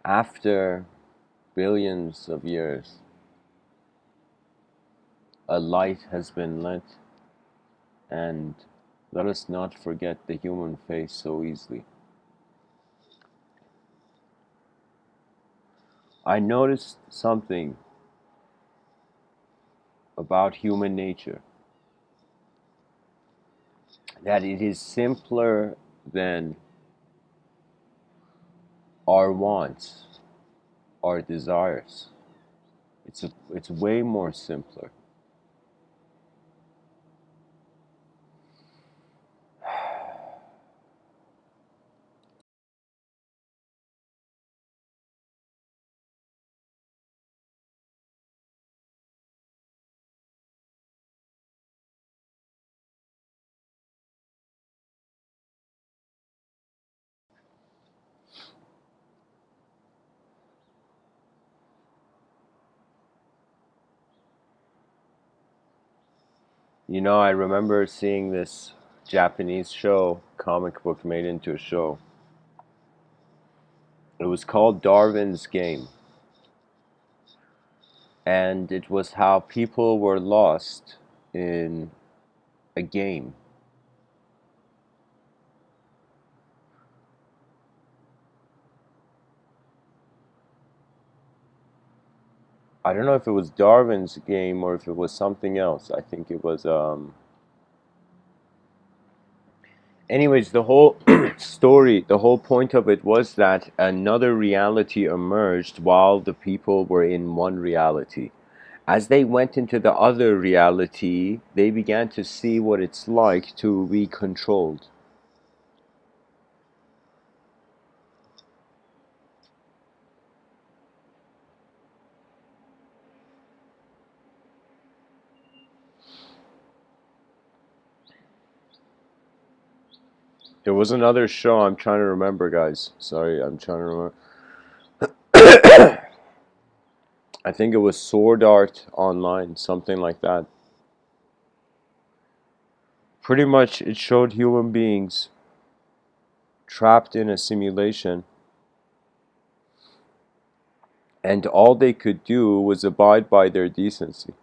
After billions of years, a light has been lit, and let us not forget the human face so easily. I noticed something about human nature, that it is simpler than our wants, our desires. It's way more simpler. You know, I remember seeing this Japanese show, comic book made into a show. It was called Darwin's Game, and it was how people were lost in a game. I don't know if it was Darwin's Game or if it was something else. I think it was anyways, the whole story, the whole point of it was that another reality emerged while the people were in one reality. As they went into the other reality, they began to see what it's like to be controlled. There was another show I'm trying to remember, guys. Sorry, I'm trying to remember. I think it was Sword Art Online, something like that. Pretty much, it showed human beings trapped in a simulation, and all they could do was abide by their decency.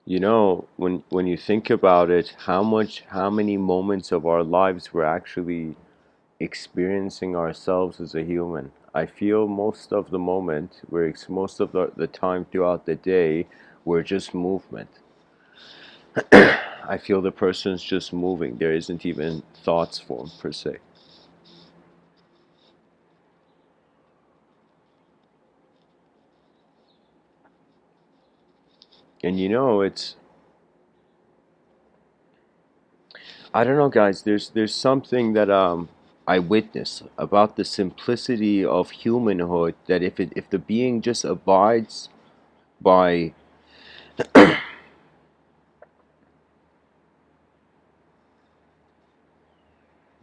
You know, when you think about it, how many moments of our lives we're actually experiencing ourselves as a human. I feel most of the moment, most of the time throughout the day, we're just movement. I feel the person's just moving. There isn't even thoughts formed per se. And you know, I don't know, guys. There's something that I witness about the simplicity of humanhood. That if the being just abides by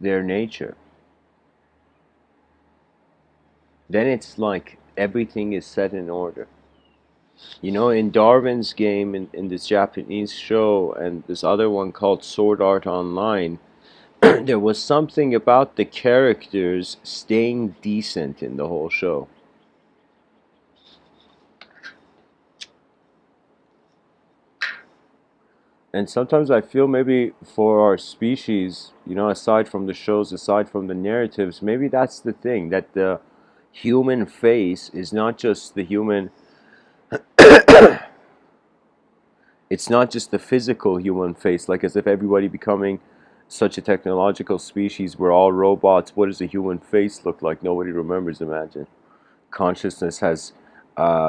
their nature, then it's like everything is set in order. You know, in Darwin's Game, in this Japanese show, and this other one called Sword Art Online, there was something about the characters staying decent in the whole show. And sometimes I feel maybe for our species, you know, aside from the shows, aside from the narratives, maybe that's the thing, that the human face is not just the human, it's not just the physical human face, like as if everybody becoming such a technological species, we're all robots. What does a human face look like? Nobody remembers, imagine. Consciousness has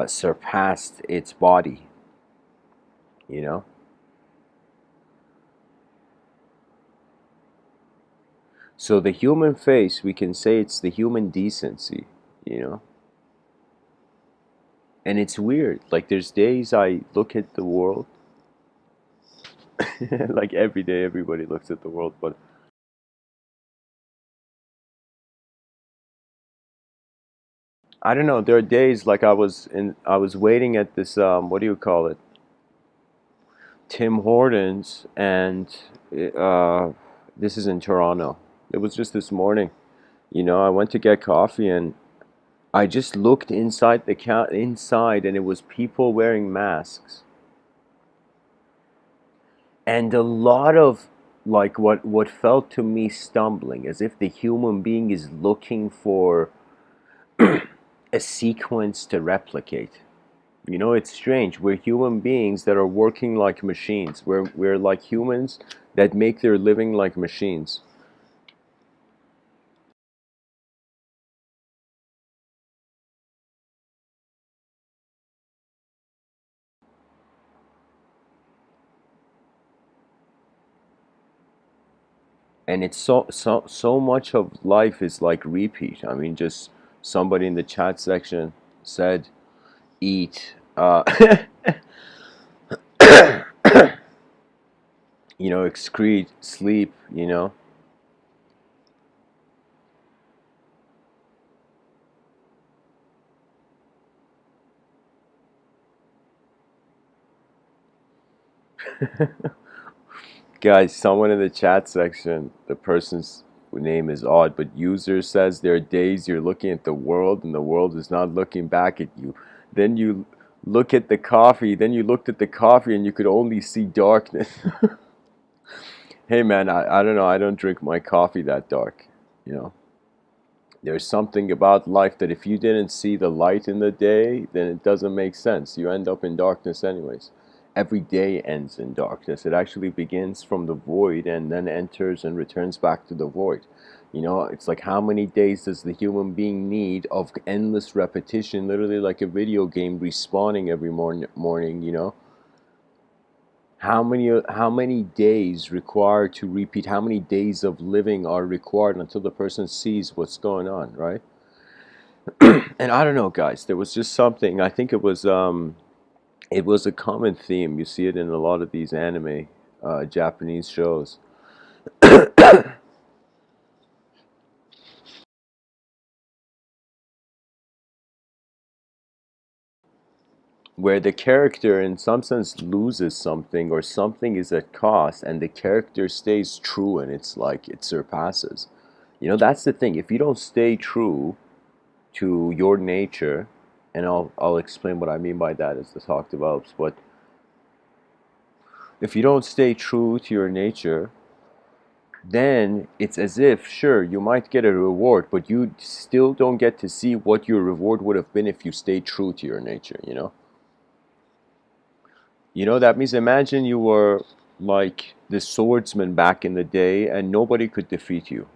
surpassed its body. you know? So the human face, we can say it's the human decency, you know? And it's weird. Like there's days I look at the world, like every day everybody looks at the world, but I don't know, there are days like I was waiting at this what do you call it? Tim Hortons and uh this is in Toronto. It was just this morning. You know, I went to get coffee and I just looked inside the inside and it was people wearing masks. And a lot of like what felt to me stumbling, as if the human being is looking for a sequence to replicate. You know, it's strange. We're human beings that are working like machines. We're like humans that make their living like machines. And it's so much of life is like repeat. I mean, just somebody in the chat section said, "Eat, you know, excrete, sleep." You know, guys. Someone in the chat section, the person's name is odd, but user says there are days you're looking at the world and the world is not looking back at you. Then you look at the coffee. Then you looked at the coffee and you could only see darkness. Hey man, I don't know. I don't drink my coffee that dark. You know, there's something about life that if you didn't see the light in the day, then it doesn't make sense. You end up in darkness anyways. Every day ends in darkness. It actually begins from the void and then enters and returns back to the void. You know, it's like how many days does the human being need of endless repetition, literally like a video game respawning every morning, you know? How many days required to repeat, how many days of living are required until the person sees what's going on, right? And I don't know, guys, there was just something, I think it was a common theme. You see it in a lot of these anime Japanese shows where the character in some sense loses something or something is at cost and the character stays true and it's like it surpasses. You know, that's the thing. If you don't stay true to your nature, and I'll explain what I mean by that as the talk develops. But if you don't stay true to your nature, then it's as if, sure, you might get a reward, but you still don't get to see what your reward would have been if you stayed true to your nature, you know? You know, that means imagine you were like the swordsman back in the day and nobody could defeat you.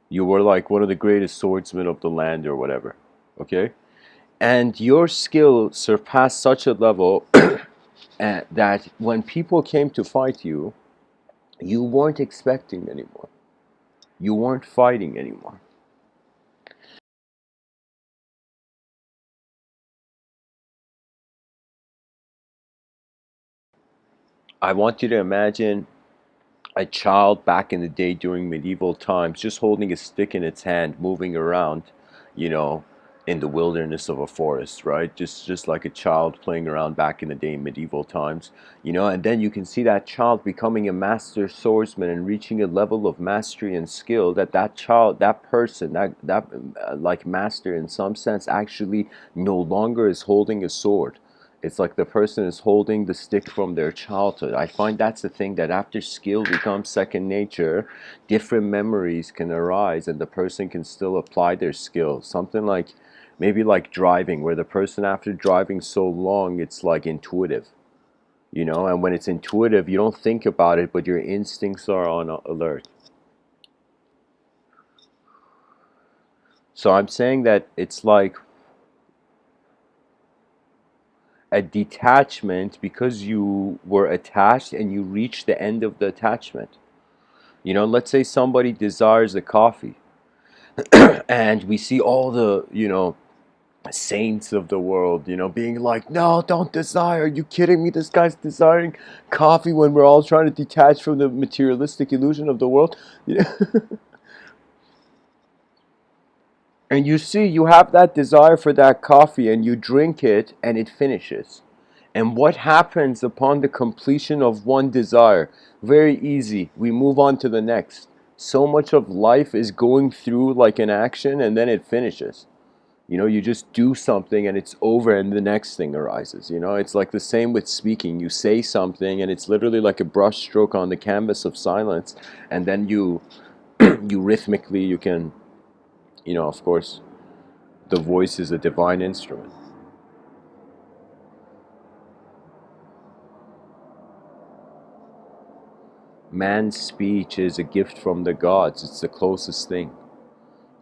You were like one of the greatest swordsmen of the land or whatever, okay? And your skill surpassed such a level that when people came to fight you, you weren't expecting anymore. You weren't fighting anymore. I want you to imagine a child back in the day during medieval times just holding a stick in its hand, moving around, you know, in the wilderness of a forest, right? Just like a child playing around back in the day in medieval times, you know, and then you can see that child becoming a master swordsman and reaching a level of mastery and skill that that child, that person, like master in some sense actually no longer is holding a sword. It's like the person is holding the stick from their childhood. I find that's the thing, that after skill becomes second nature, different memories can arise and the person can still apply their skill. Something like maybe like driving, where the person after driving so long, it's like intuitive, you know, and when it's intuitive, you don't think about it, but your instincts are on alert. So I'm saying that it's like a detachment because you were attached and you reach the end of the attachment. You know, let's say somebody desires a coffee and we see all the, saints of the world, being like, no, don't desire. Are you kidding me? This guy's desiring coffee when we're all trying to detach from the materialistic illusion of the world. You know? And you see, you have that desire for that coffee and you drink it and it finishes. And what happens upon the completion of one desire? Very easy. We move on to the next. So much of life is going through like an action and then it finishes. You just do something and it's over and the next thing arises. It's like the same with speaking. You say something and it's literally like a brush stroke on the canvas of silence, and then you you rhythmically you can, of course, the voice is a divine instrument. Man's speech is a gift from the gods. It's the closest thing.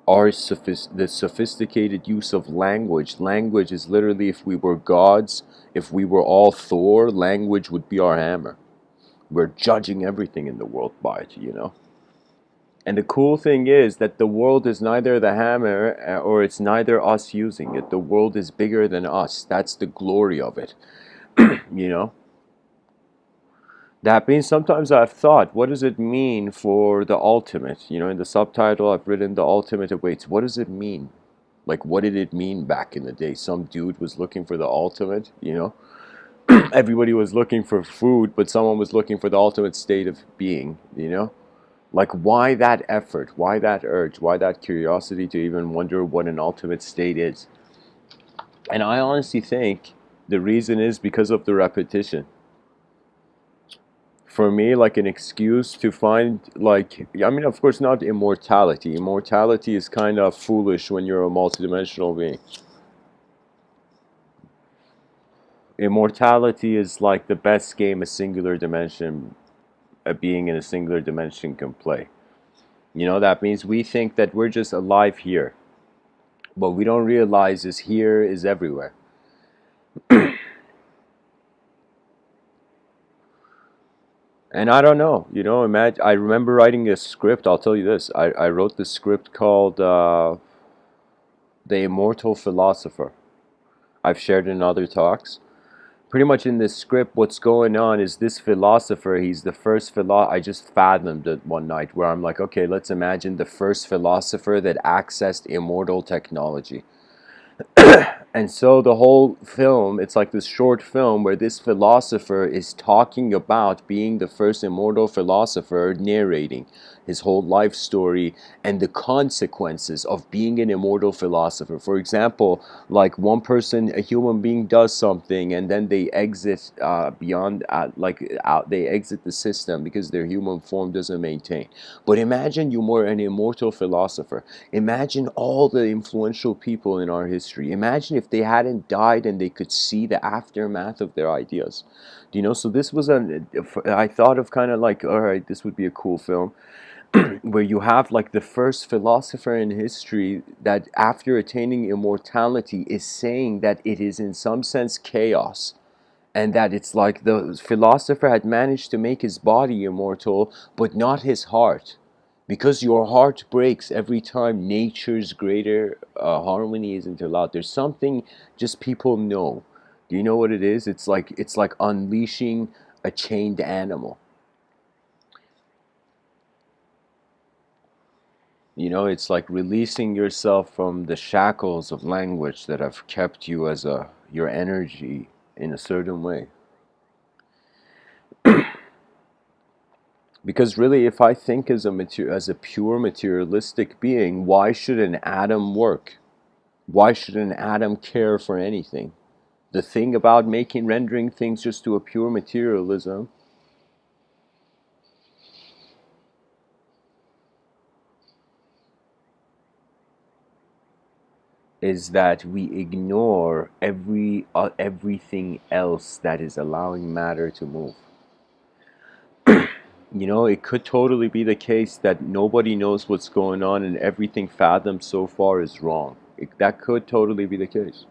The sophisticated use of language. Language is literally, if we were gods, if we were all Thor, language would be our hammer. We're judging everything in the world by it. And the cool thing is that the world is neither the hammer or it's neither us using it. The world is bigger than us. That's the glory of it. you know. That means sometimes I've thought, what does it mean for the ultimate? In the subtitle I've written the ultimate awaits. What does it mean? Like, what did it mean back in the day? Some dude was looking for the ultimate. Everybody was looking for food, but someone was looking for the ultimate state of being. Like, why that effort? Why that urge? Why that curiosity to even wonder what an ultimate state is? And I honestly think the reason is because of the repetition. For me, like an excuse to find, like, I mean, of course, not immortality. Immortality is kind of foolish when you're a multidimensional being. Immortality is like the best game a singular dimension, a being in a singular dimension can play. That means we think that we're just alive here. What we don't realize is here is everywhere. And I don't know, imagine, I remember writing a script. I'll tell you this. I wrote this script called The Immortal Philosopher. I've shared in other talks. Pretty much in this script, what's going on is this philosopher, he's the first I just fathomed it one night where I'm like, okay, let's imagine the first philosopher that accessed immortal technology. And so the whole film, it's like this short film where this philosopher is talking about being the first immortal philosopher, narrating his whole life story and the consequences of being an immortal philosopher. For example, like one person, a human being does something and then they exit beyond, they exit the system because their human form doesn't maintain. But imagine you were an immortal philosopher. Imagine all the influential people in our history. Imagine if they hadn't died and they could see the aftermath of their ideas. So this was I thought of kind of like, all right, this would be a cool film where you have like the first philosopher in history that after attaining immortality is saying that it is in some sense chaos, and that it's like the philosopher had managed to make his body immortal but not his heart, because your heart breaks every time nature's greater harmony isn't allowed. There's something just people know. Do you know what it is? It's like unleashing a chained animal. It's like releasing yourself from the shackles of language that have kept you as your energy in a certain way. Because really, if I think as a pure materialistic being, why should an atom work? Why should an atom care for anything? The thing about rendering things just to a pure materialism is that we ignore everything else that is allowing matter to move. It could totally be the case that nobody knows what's going on and everything fathomed so far is wrong. That could totally be the case.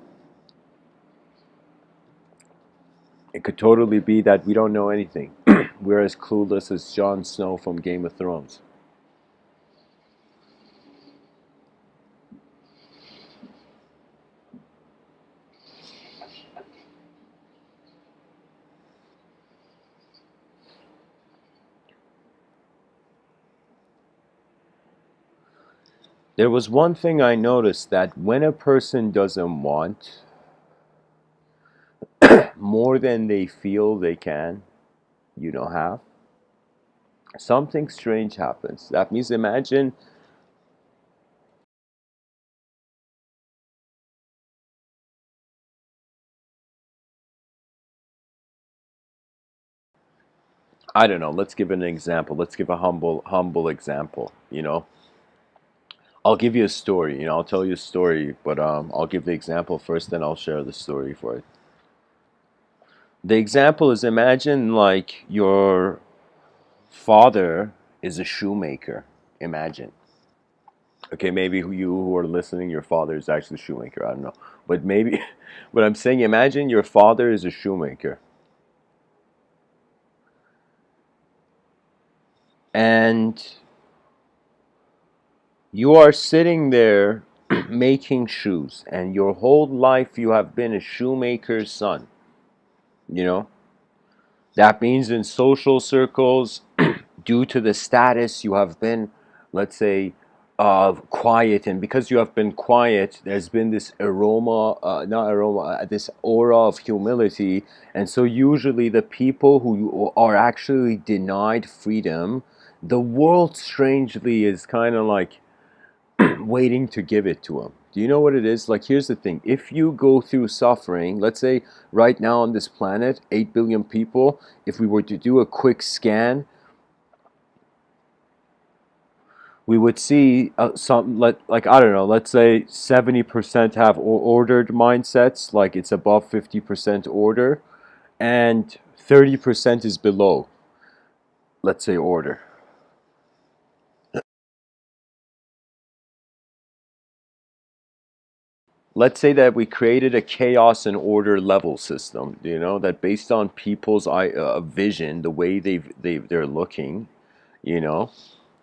It could totally be that we don't know anything. We're as clueless as Jon Snow from Game of Thrones. There was one thing I noticed, that when a person doesn't want more than they feel they can, have, something strange happens. That means, imagine, I don't know, let's give an example. Let's give a humble example. I'll give you a story. I'll tell you a story, but I'll give the example first, then I'll share the story for it. The example is, imagine like your father is a shoemaker. Imagine. Okay, maybe who are listening, your father is actually a shoemaker. I don't know, but maybe. But I'm saying, imagine your father is a shoemaker, and you are sitting there making shoes, and your whole life you have been a shoemaker's son. You know, that means in social circles, due to the status, you have been, let's say, quiet, and because you have been quiet, there's been this aroma, not aroma, this aura of humility, and so usually the people who are actually denied freedom, the world strangely is kind of like waiting to give it to them. Do you know what it is? Like, here's the thing. If you go through suffering, let's say right now on this planet, 8 billion people, if we were to do a quick scan, we would see like, I don't know, let's say 70% have ordered mindsets, like it's above 50% order, and 30% is below, let's say, order. Let's say that we created a chaos and order level system, that based on people's vision, the way they're looking, you know,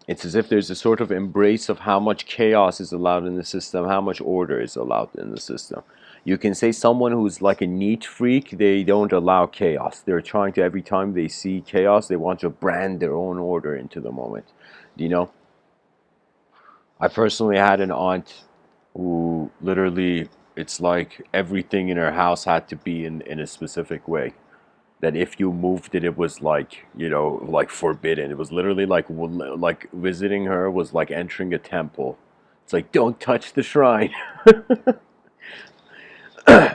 it's as if there's a sort of embrace of how much chaos is allowed in the system, how much order is allowed in the system. You can say someone who's like a neat freak, they don't allow chaos. They're trying to, every time they see chaos, they want to brand their own order into the moment. You know, I personally had an aunt who literally, it's like everything in her house had to be in a specific way. That if you moved it, it was like, like forbidden. It was literally like visiting her was like entering a temple. It's like, don't touch the shrine.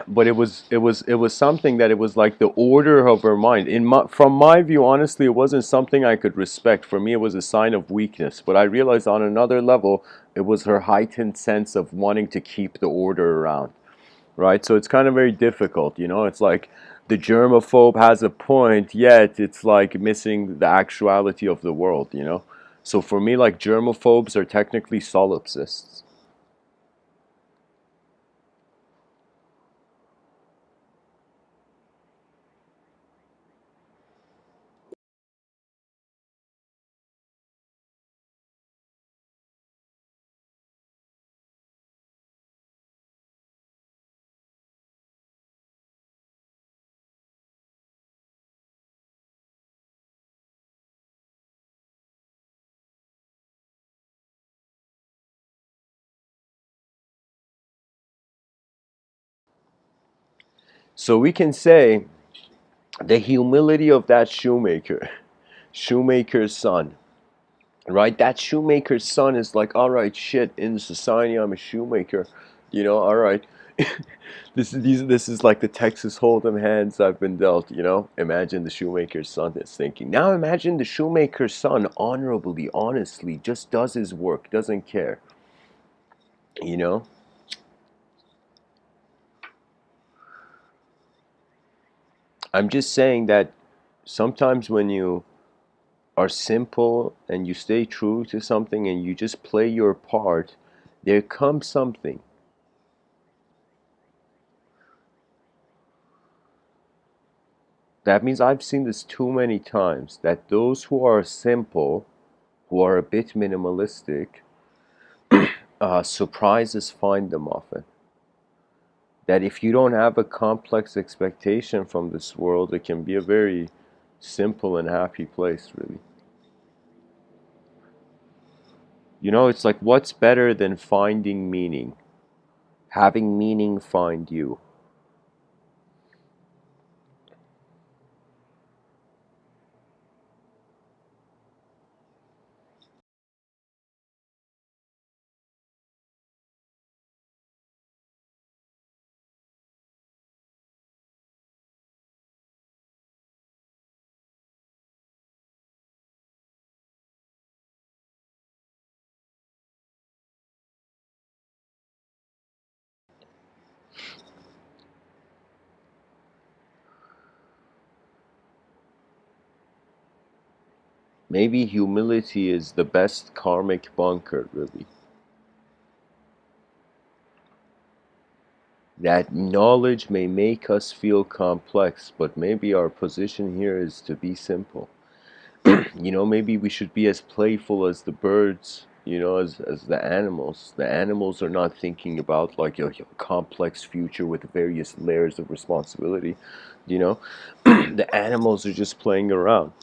But it was something that, it was like the order of her mind. From my view, honestly, it wasn't something I could respect. For me, it was a sign of weakness. But I realized on another level, it was her heightened sense of wanting to keep the order around. Right? So it's kind of very difficult. It's like the germaphobe has a point, yet it's like missing the actuality of the world. So for me, like, germaphobes are technically solipsists. So we can say the humility of that shoemaker's son, right? That shoemaker's son is like, all right, shit, in society, I'm a shoemaker, all right. This is like the Texas Hold'em hands I've been dealt. Imagine the shoemaker's son is thinking. Now imagine the shoemaker's son honorably, honestly, just does his work, doesn't care. You know, I'm just saying that sometimes when you are simple and you stay true to something and you just play your part, there comes something. That means I've seen this too many times, that those who are simple, who are a bit minimalistic, surprises find them often. That if you don't have a complex expectation from this world, it can be a very simple and happy place, really. You know, it's like, what's better than finding meaning? Having meaning find you. Maybe humility is the best karmic bunker, really. That knowledge may make us feel complex, but maybe our position here is to be simple. You know, maybe we should be as playful as the birds, you know, as the animals. The animals are not thinking about like a complex future with various layers of responsibility, you know. The animals are just playing around.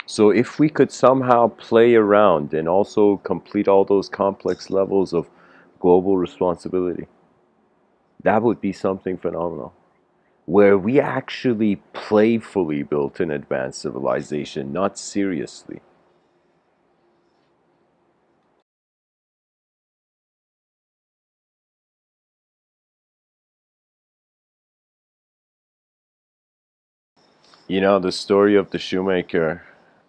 So if we could somehow play around and also complete all those complex levels of global responsibility, that would be something phenomenal. Where we actually playfully built an advanced civilization, not seriously. You know, the story of the shoemaker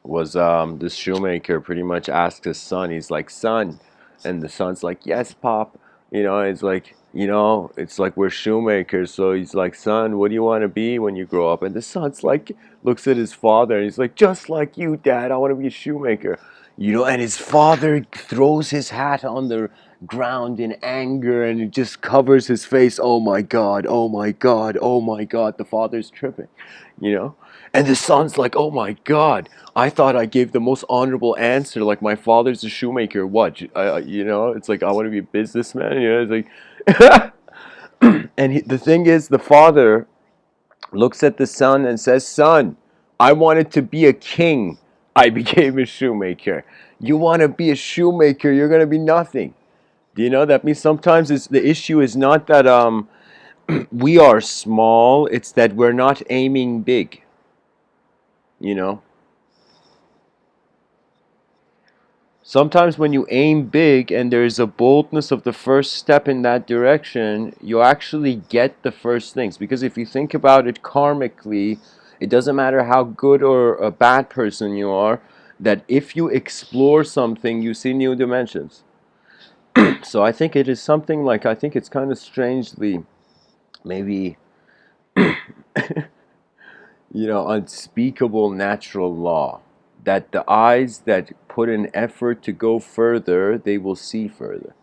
was this shoemaker pretty much asked his son, he's like, son, and the son's like, yes, pop. You know, it's like, you know, it's like we're shoemakers. So he's like, son, what do you want to be when you grow up? And the son's like, looks at his father and he's like, just like you, dad, I want to be a shoemaker. You know, and his father throws his hat on the ground in anger and it just covers his face. Oh my God, oh my God, oh my God. The father's tripping, you know? And the son's like, oh my God, I thought I gave the most honorable answer. Like, my father's a shoemaker. What? You know, it's like, I want to be a businessman. You know, it's like, and the thing is, the father looks at the son and says, son, I wanted to be a king. I became a shoemaker. You want to be a shoemaker, you're going to be nothing. Do you know that means sometimes the issue is not that we are small, it's that we're not aiming big, you know? Sometimes when you aim big and there's a boldness of the first step in that direction, you actually get the first things. Because if you think about it karmically, it doesn't matter how good or a bad person you are, that if you explore something, you see new dimensions. So I think it is something like, I think it's kind of strangely, maybe, you know, unspeakable natural law that the eyes that put an effort to go further, they will see further.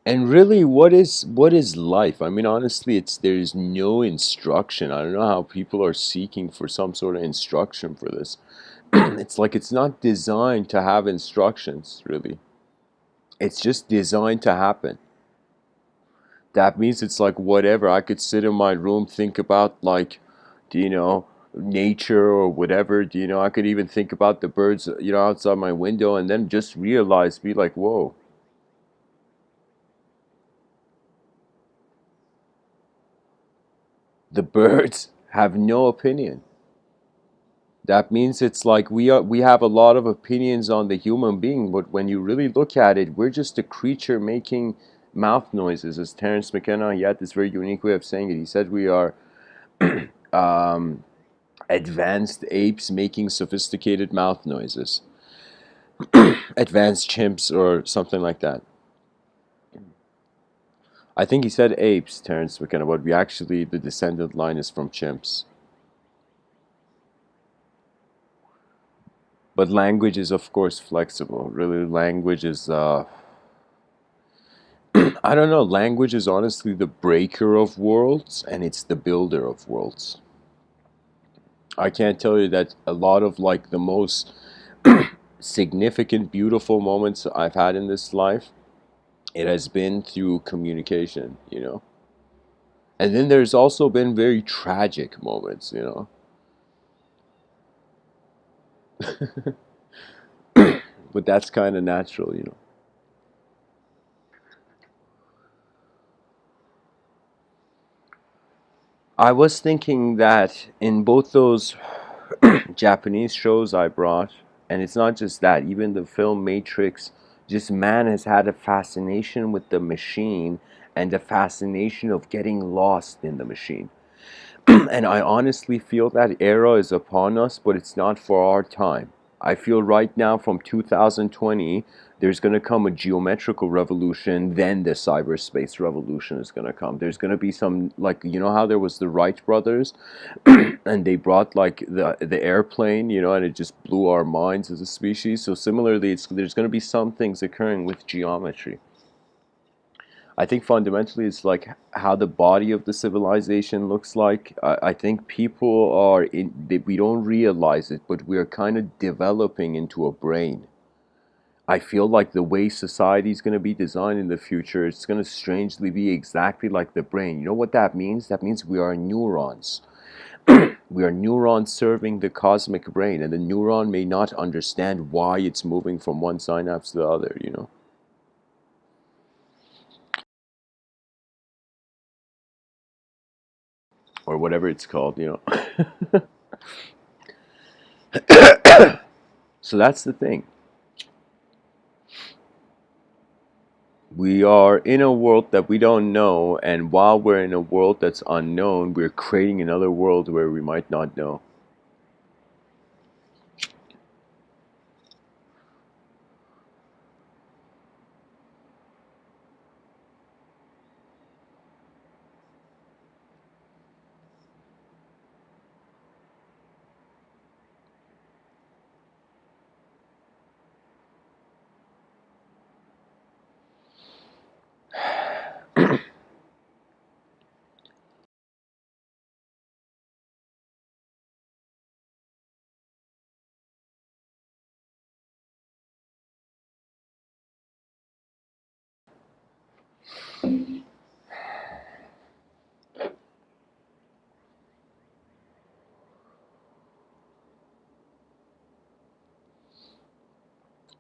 And really, what is life? I mean, honestly, it's there's no instruction. I don't know how people are seeking for some sort of instruction for this. It's like it's not designed to have instructions, really. It's just designed to happen. That means it's like whatever. I could sit in my room, think about like, do you know, nature or whatever. Do you know, I could even think about the birds, you know, outside my window, and then just realize, be like, whoa, the birds have no opinion. That means it's like we have a lot of opinions on the human being, but when you really look at it, we're just a creature making mouth noises. As Terence McKenna, he had this very unique way of saying it. He said we are um, advanced apes making sophisticated mouth noises, advanced chimps or something like that. I think he said apes, Terrence McKenna, but we actually, the descendant line is from chimps. But language is, of course, flexible. Really, language is, I don't know, language is honestly the breaker of worlds and it's the builder of worlds. I can't tell you that a lot of like the most significant, beautiful moments I've had in this life, it has been through communication, you know? And then there's also been very tragic moments, you know? But that's kind of natural, you know? I was thinking that in both those Japanese shows I brought, and it's not just that, even the film Matrix, just man has had a fascination with the machine and a fascination of getting lost in the machine. And I honestly feel that era is upon us, but it's not for our time. I feel right now from 2020, there's going to come a geometrical revolution, then the cyberspace revolution is going to come. There's going to be some, like, you know how there was the Wright brothers, and they brought like the airplane, you know, and it just blew our minds as a species. So similarly, there's going to be some things occurring with geometry. I think fundamentally it's like how the body of the civilization looks like. I think people are we don't realize it, but we're kind of developing into a brain. I feel like the way society is going to be designed in the future, it's going to strangely be exactly like the brain. You know what that means? That means we are neurons. We are neurons serving the cosmic brain, and the neuron may not understand why it's moving from one synapse to the other, you know? Or whatever it's called, you know? So that's the thing. We are in a world that we don't know, and while we're in a world that's unknown, we're creating another world where we might not know.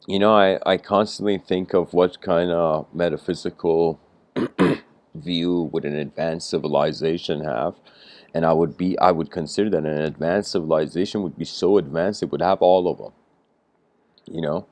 You know, I constantly think of what kind of metaphysical view would an advanced civilization have. And I would consider that an advanced civilization would be so advanced it would have all of them, you know?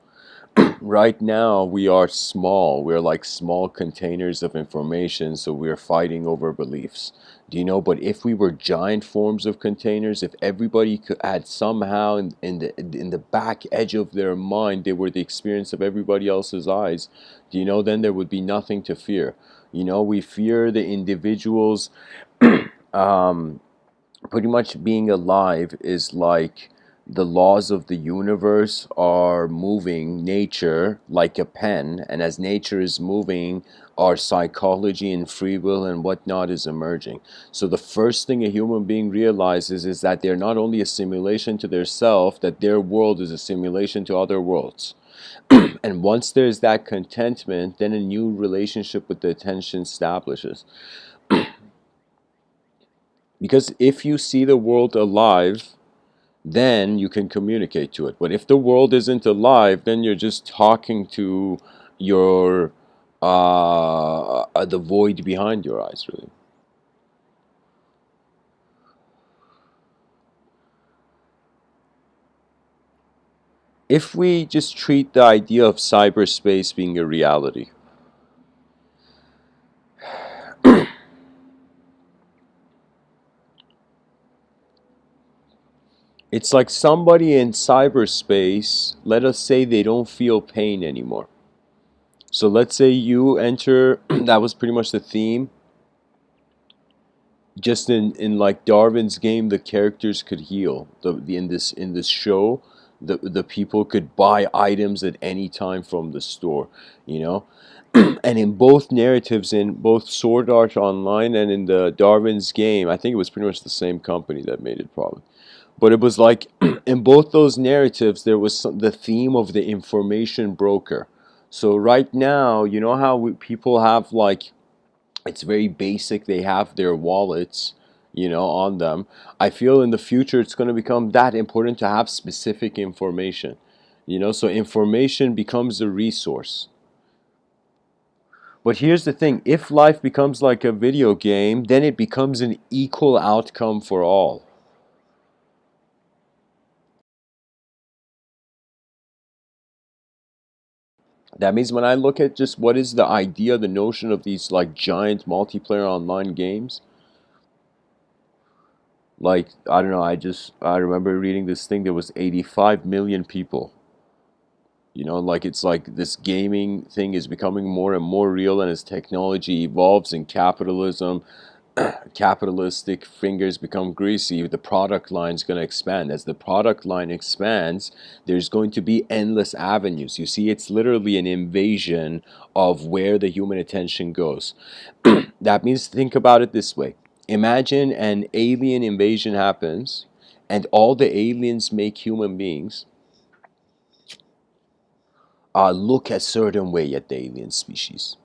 Right now we are small, we're like small containers of information, so we're fighting over beliefs, do you know? But if we were giant forms of containers, if everybody could had somehow in the back edge of their mind they were the experience of everybody else's eyes, do you know, then there would be nothing to fear. You know, we fear the individuals. um Pretty much being alive is like the laws of the universe are moving nature like a pen, and as nature is moving, our psychology and free will and whatnot is emerging. So the first thing a human being realizes is that they're not only a simulation to their self, that their world is a simulation to other worlds. And once there's that contentment, then a new relationship with the attention establishes. Because if you see the world alive, then you can communicate to it. But if the world isn't alive, then you're just talking to your the void behind your eyes, really. If we just treat the idea of cyberspace being a reality, it's like somebody in cyberspace, let us say they don't feel pain anymore. So let's say you enter, that was pretty much the theme. Just in like Darwin's game, the characters could heal. In this show, the people could buy items at any time from the store, you know. And in both narratives, in both Sword Art Online and in the Darwin's game, I think it was pretty much the same company that made it, probably. But it was like in both those narratives, there was the theme of the information broker. So right now, you know how people have like, it's very basic. They have their wallets, on them. I feel in the future it's going to become that important to have specific information. So information becomes a resource. But here's the thing, if life becomes like a video game, then it becomes an equal outcome for all. That means when I look at just what is the idea, the notion of these like giant multiplayer online games, like I don't know, I remember reading this thing, there was 85 million people. Like it's like this gaming thing is becoming more and more real, and as technology evolves and capitalistic fingers become greasy, the product line is going to expand. As the product line expands, there's going to be endless avenues. You see, it's literally an invasion of where the human attention goes. That means, think about it this way. Imagine an alien invasion happens, and all the aliens make human beings look a certain way at the alien species.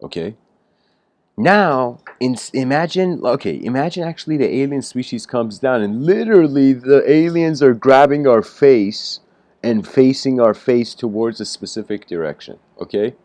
Okay? Now, imagine actually the alien species comes down and literally the aliens are grabbing our face and facing our face towards a specific direction. Okay?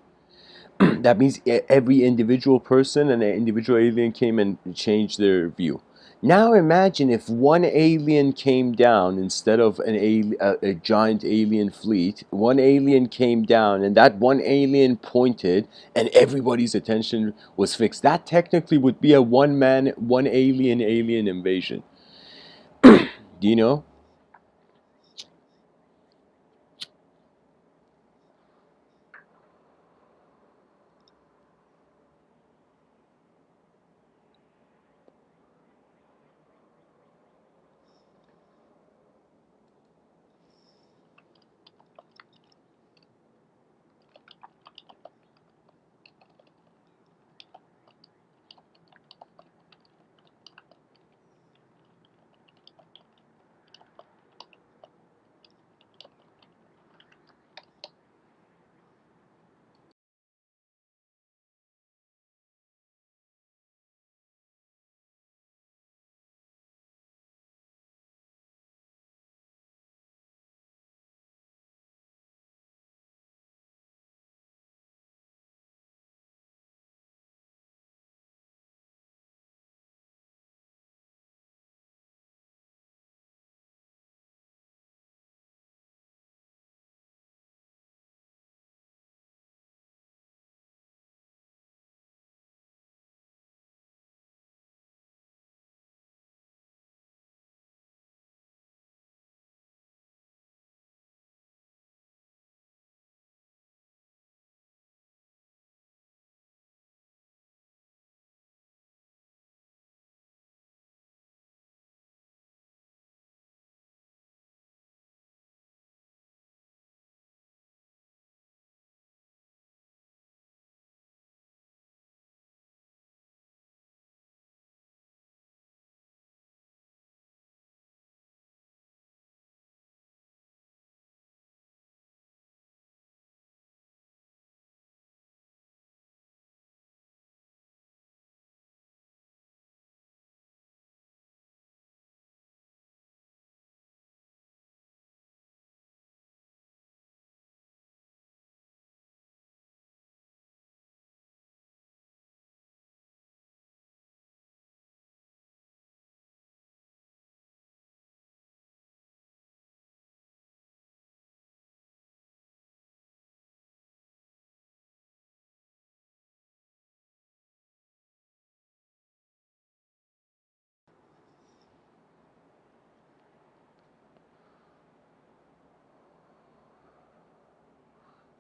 That means every individual person and an individual alien came and changed their view. Now imagine if one alien came down instead of a giant alien fleet. One alien came down, and that one alien pointed, and everybody's attention was fixed. That technically would be a one man, one alien invasion. Do you know?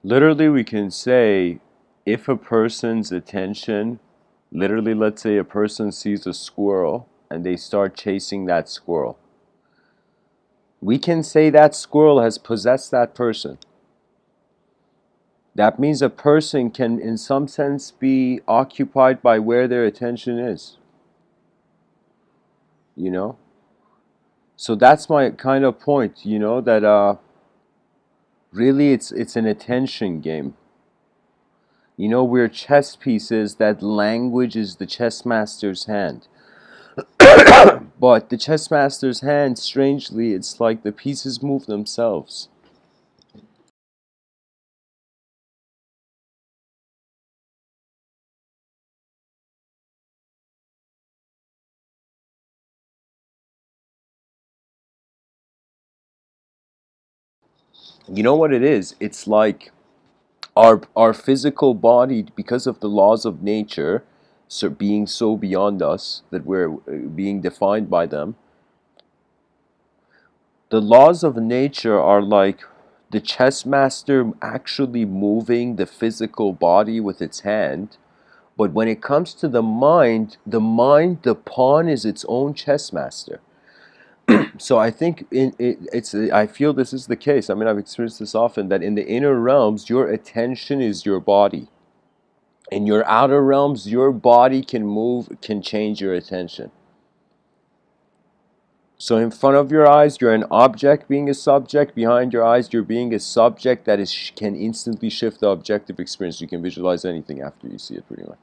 Literally, we can say if a person's attention, literally, let's say a person sees a squirrel and they start chasing that squirrel, we can say that squirrel has possessed that person. That means a person can, in some sense, be occupied by where their attention is. You know? So that's my kind of point, that really it's an attention game. We're chess pieces, that language is the chess master's hand. But the chess master's hand, strangely, it's like the pieces move themselves. You know what it is? It's like our physical body, because of the laws of nature, so being so beyond us that we're being defined by them. The laws of nature are like the chess master actually moving the physical body with its hand. But when it comes to the pawn is its own chess master. So I think I feel this is the case. I mean, I've experienced this often, that in the inner realms, your attention is your body. In your outer realms, your body can change your attention. So in front of your eyes, you're an object being a subject. Behind your eyes, you're being a subject that can instantly shift the objective experience. You can visualize anything after you see it, pretty much.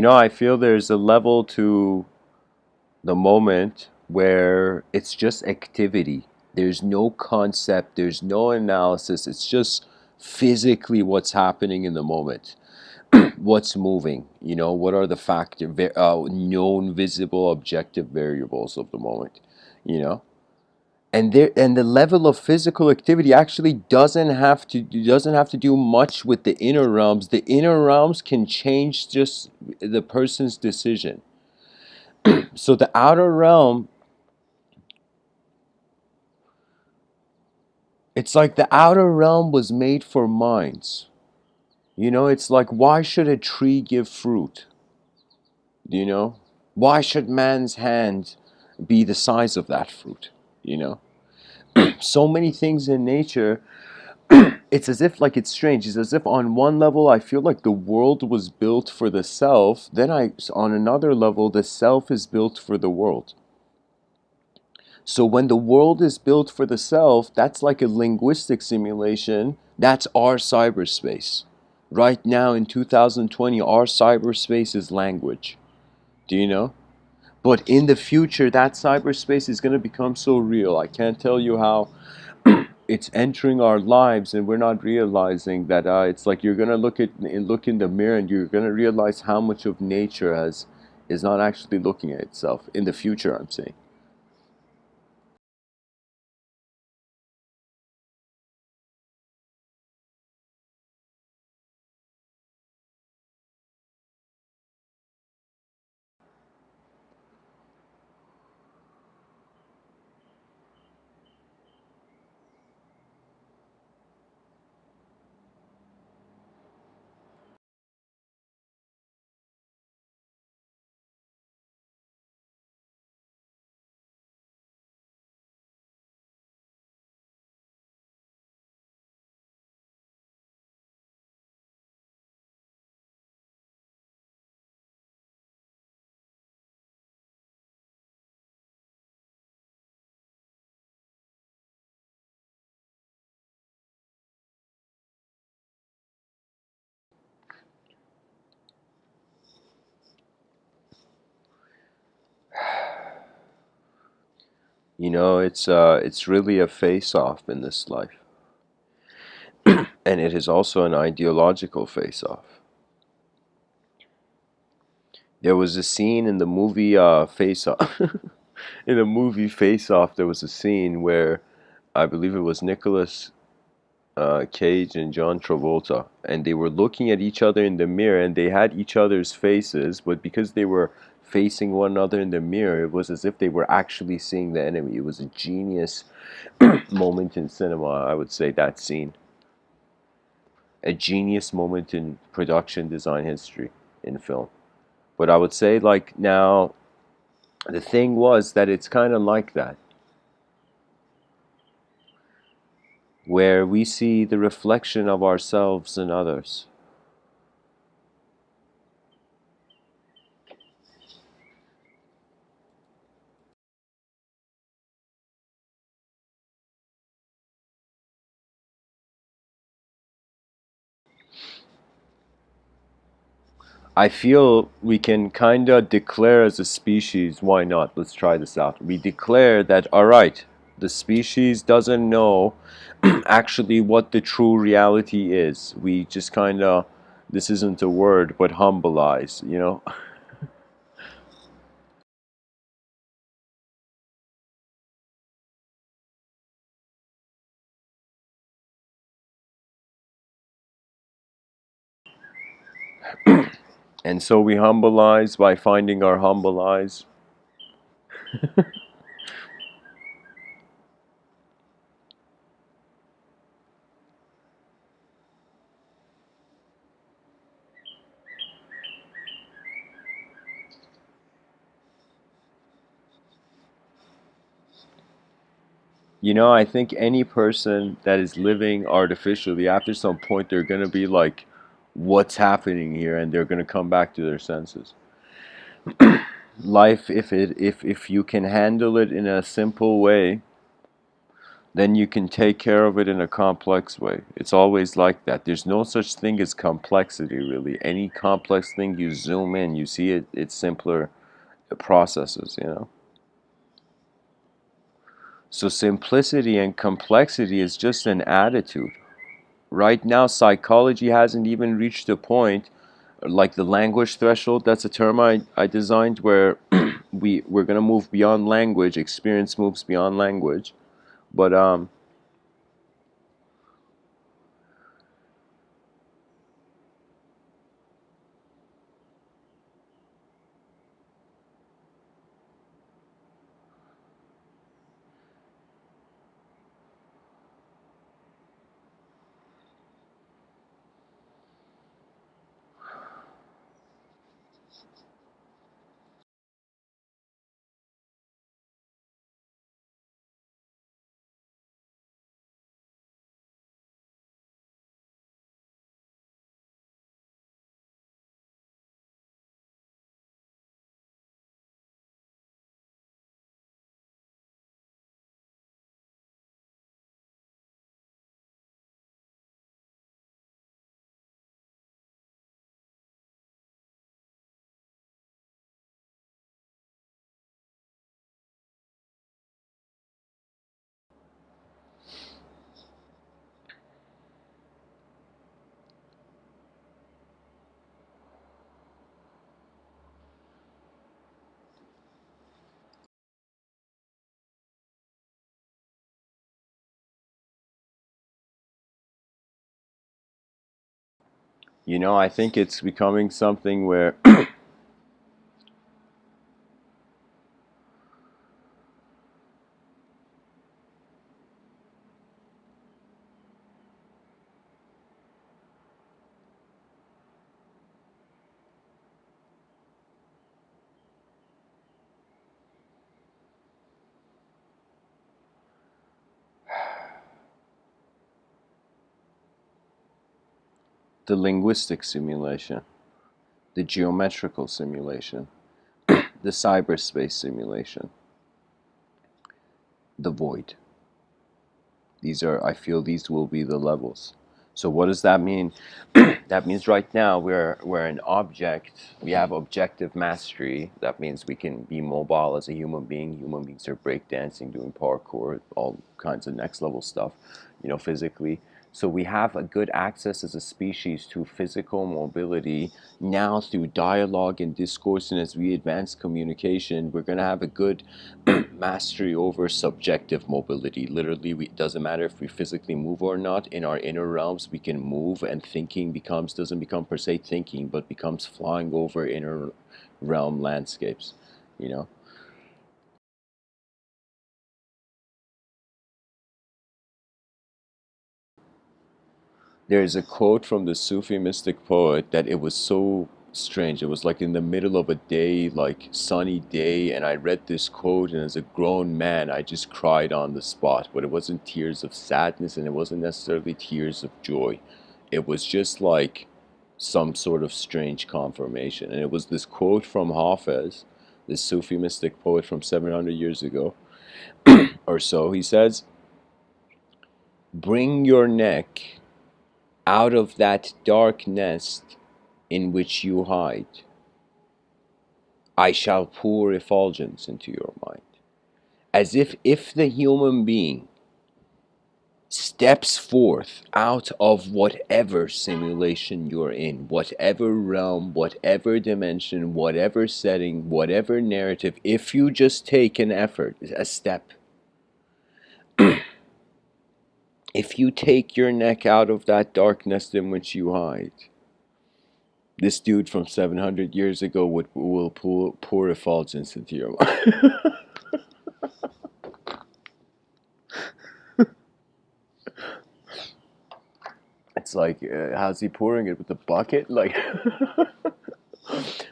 I feel there's a level to the moment where it's just activity. There's no concept, there's no analysis. It's just physically what's happening in the moment. What's moving, what are the known visible objective variables of the moment, you know and the level of physical activity actually doesn't have to do much with the inner realms. The inner realms can change just the person's decision. So the outer realm, it's like the outer realm was made for minds. It's like, why should a tree give fruit? you know why should man's hand be the size of that fruit? you know so many things in nature. It's as if, like, it's strange. It's as if on one level I feel like the world was built for the self, then on another level the self is built for the world. So when the world is built for the self, that's like a linguistic simulation. That's our cyberspace. Right now in 2020, our cyberspace is language. Do you know? But in the future, that cyberspace is going to become so real. I can't tell you how it's entering our lives, and we're not realizing that. It's like you're going to look in the mirror, and you're going to realize how much of nature is not actually looking at itself in the future, I'm saying. It's really a face-off in this life, and it is also an ideological face-off. There was a scene in the movie Face Off. In the movie Face Off, there was a scene where I believe it was Nicholas. Cage and John Travolta, and they were looking at each other in the mirror, and they had each other's faces, but because they were facing one another in the mirror, it was as if they were actually seeing the enemy. It was a genius moment in cinema, I would say, that scene. A genius moment in production design history in film. But I would say, like, now, the thing was that it's kind of like that, where we see the reflection of ourselves in others. I feel we can kind of declare as a species, why not? Let's try this out. We declare that, all right, the species doesn't know actually what the true reality is. We just kind of, this isn't a word, but humbleize, you know? And so we humbleize by finding our humble eyes. You know, I think any person that is living artificially, after some point, they're going to be like, what's happening here? And they're going to come back to their senses. Life, if you can handle it in a simple way, then you can take care of it in a complex way. It's always like that. There's no such thing as complexity, really. Any complex thing, you zoom in, you see it, it's simpler processes, you know. So simplicity and complexity is just an attitude. Right now, psychology hasn't even reached a point like the language threshold. That's a term I designed where we're gonna move beyond language. Experience moves beyond language. But you know, I think it's becoming something where the linguistic simulation, the geometrical simulation, the cyberspace simulation, the void. These are, I feel, these will be the levels. So what does that mean? That means right now we're an object. We have objective mastery. That means we can be mobile as a human being. Human beings are breakdancing, doing parkour, all kinds of next level stuff, you know, physically. So we have a good access as a species to physical mobility. Now through dialogue and discourse, and as we advance communication, we're going to have a good mastery over subjective mobility. Literally, it doesn't matter if we physically move or not. In our inner realms, we can move, and thinking doesn't become per se thinking, but becomes flying over inner realm landscapes, you know. There's a quote from the Sufi mystic poet that it was so strange. It was like in the middle of a day, like sunny day, and I read this quote, and as a grown man, I just cried on the spot. But it wasn't tears of sadness, and it wasn't necessarily tears of joy. It was just like some sort of strange confirmation. And it was this quote from Hafez, this Sufi mystic poet from 700 years ago or so. He says, "Bring your neck out of that dark nest in which you hide. I shall pour effulgence into your mind." As if the human being steps forth out of whatever simulation you're in, whatever realm, whatever dimension, whatever setting, whatever narrative, if you just take an effort, a step, if you take your neck out of that dark nest in which you hide, this dude from 700 years ago will pour effulgence into your mind. It's like, how's he pouring it with a bucket? Like,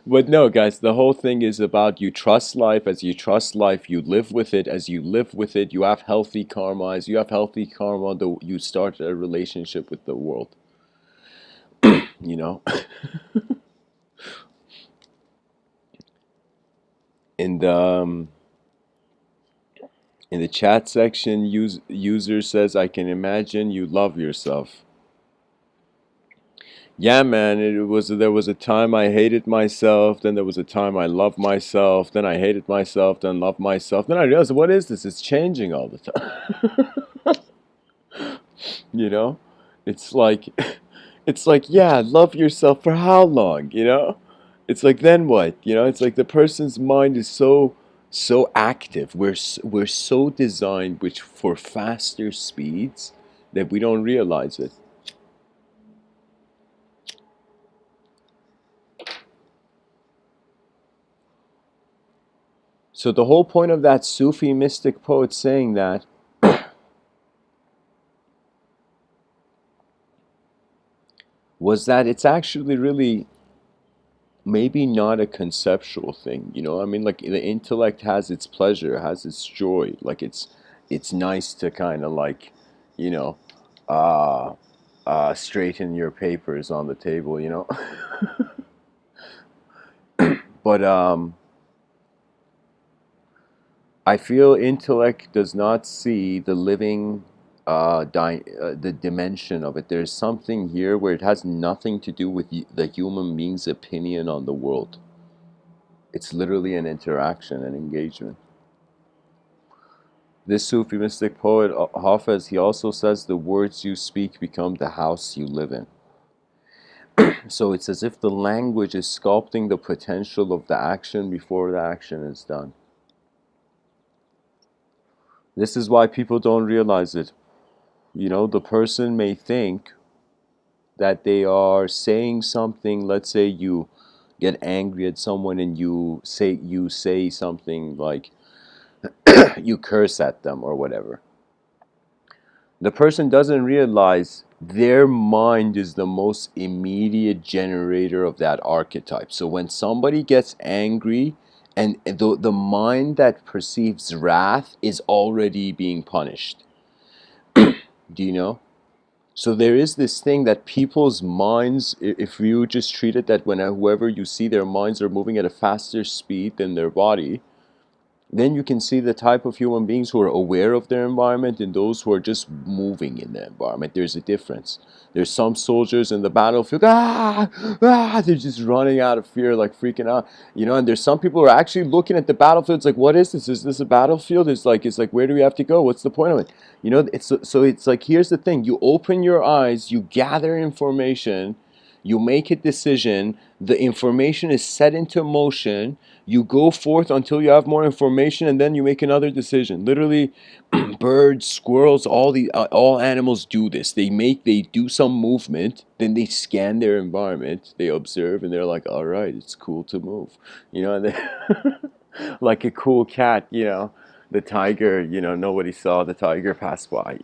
but no, guys, the whole thing is about you trust life. As you trust life, you live with it. As you live with it, you have healthy karma. As you have healthy karma, you start a relationship with the world. You know, in the in the chat section, user says, "I can imagine you love yourself." Yeah, man, there was a time I hated myself, then there was a time I loved myself, then I hated myself, then loved myself. Then I realized, what is this? It's changing all the time. You know? It's like it's like, yeah, love yourself for how long, you know? It's like, then what? You know, it's like the person's mind is so active. We're so designed which for faster speeds that we don't realize it. So the whole point of that Sufi mystic poet saying that was that it's actually really maybe not a conceptual thing, you know? I mean, like the intellect has its pleasure, has its joy. Like it's nice to kind of like, you know, uh straighten your papers on the table, you know? But I feel intellect does not see the living, the dimension of it. There's something here where it has nothing to do with the human being's opinion on the world. It's literally an interaction, an engagement. This Sufi mystic poet, Hafez, he also says the words you speak become the house you live in. So it's as if the language is sculpting the potential of the action before the action is done. This is why people don't realize it. You know, the person may think that they are saying something. Let's say you get angry at someone and you say something like you curse at them or whatever. The person doesn't realize their mind is the most immediate generator of that archetype. So when somebody gets angry, and the mind that perceives wrath is already being punished. Do you know? So there is this thing that people's minds, if you just treat it that when whoever you see, their minds are moving at a faster speed than their body, then you can see the type of human beings who are aware of their environment and those who are just moving in the environment. There's a difference. There's some soldiers in the battlefield, they're just running out of fear, like freaking out, and there's some people who are actually looking at the battlefield. It's like, what is this? Is this a battlefield? It's like, where do we have to go? What's the point of it? It's like, here's the thing. You open your eyes, you gather information, you make a decision, the information is set into motion, you go forth until you have more information, and then you make another decision. Literally, birds, squirrels, all animals do this. They do some movement, then they scan their environment, they observe, and they're like, all right, it's cool to move. And they, like a cool cat, the tiger, nobody saw the tiger pass by.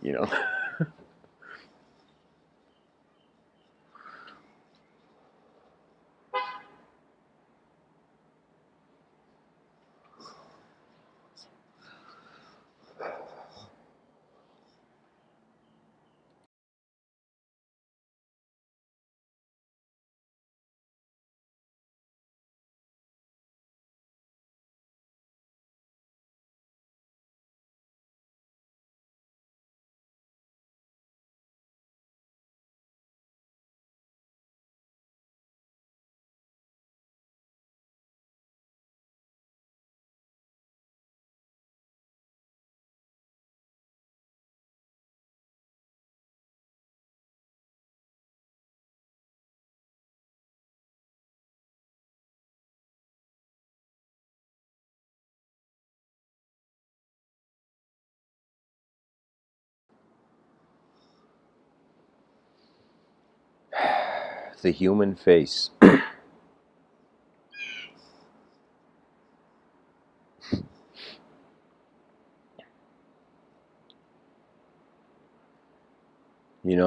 The human face.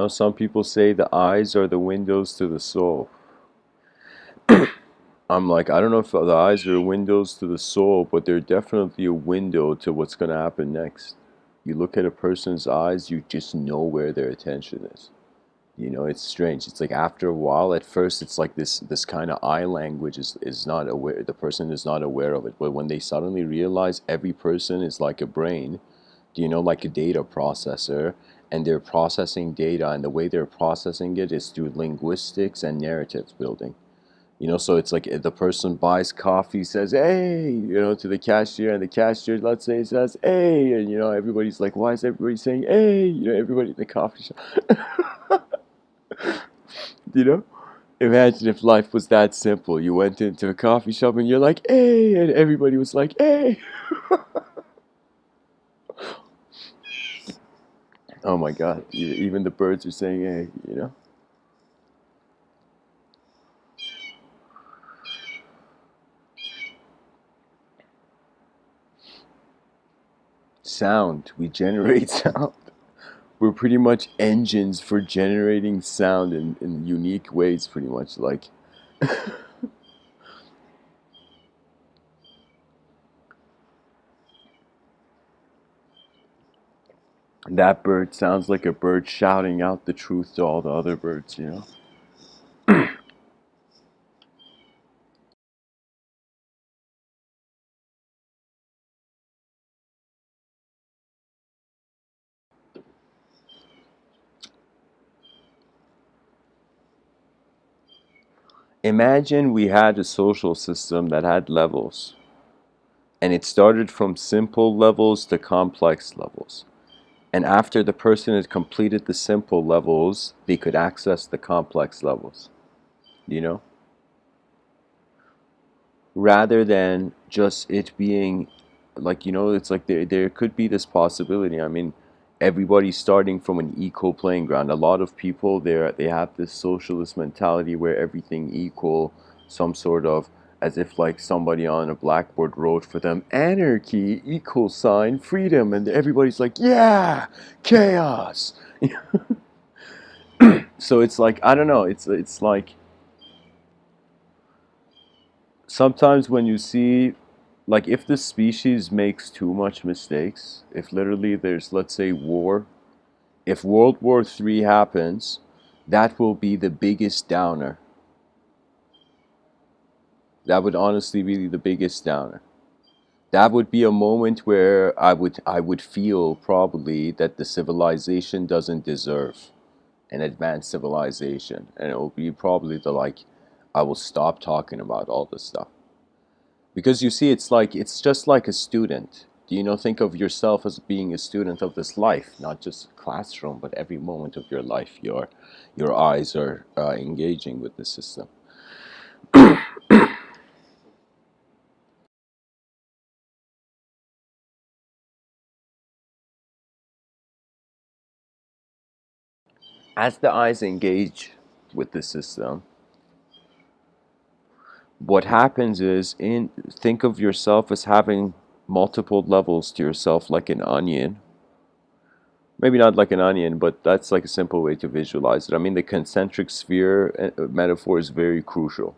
Some people say the eyes are the windows to the soul. I'm like, I don't know if the eyes are windows to the soul, but they're definitely a window to what's going to happen next. You look at a person's eyes, you just know where their attention is. It's strange. It's like after a while, at first, it's like this kind of eye language is not aware. The person is not aware of it. But when they suddenly realize every person is like a brain, like a data processor, and they're processing data, and the way they're processing it is through linguistics and narrative building. So it's like if the person buys coffee, says, hey, to the cashier, and the cashier, let's say, says, hey, and, everybody's like, why is everybody saying, hey, everybody in the coffee shop, you know? Imagine if life was that simple. You went into a coffee shop and you're like, hey, and everybody was like, hey. Oh my God, even the birds are saying, hey. Sound, we generate sound. We're pretty much engines for generating sound in unique ways, pretty much. Like, that bird sounds like a bird shouting out the truth to all the other birds. Imagine we had a social system that had levels, and it started from simple levels to complex levels. And after the person had completed the simple levels, they could access the complex levels, you know? Rather than just it being like, it's like there could be this possibility. I mean, everybody's starting from an equal playing ground. A lot of people there, they have this socialist mentality where everything equal, some sort of, as if like somebody on a blackboard wrote for them, anarchy equal sign freedom, and everybody's like, yeah, chaos. So it's like, I don't know, it's like sometimes when you see, like, if the species makes too much mistakes, if literally there's, let's say, war, if World War III happens, that will be the biggest downer. That would honestly be the biggest downer. that would be a moment where I would feel probably that the civilization doesn't deserve an advanced civilization, and it will be probably the like I will stop talking about all this stuff. Because you see, it's just like a student. Do you know, think of yourself as being a student of this life, not just a classroom, but every moment of your life, your eyes are engaging with the system. As the eyes engage with the system, what happens is, in think of yourself as having multiple levels to yourself, like an onion. Maybe not like an onion, but that's like a simple way to visualize it. I mean, the concentric sphere metaphor is very crucial.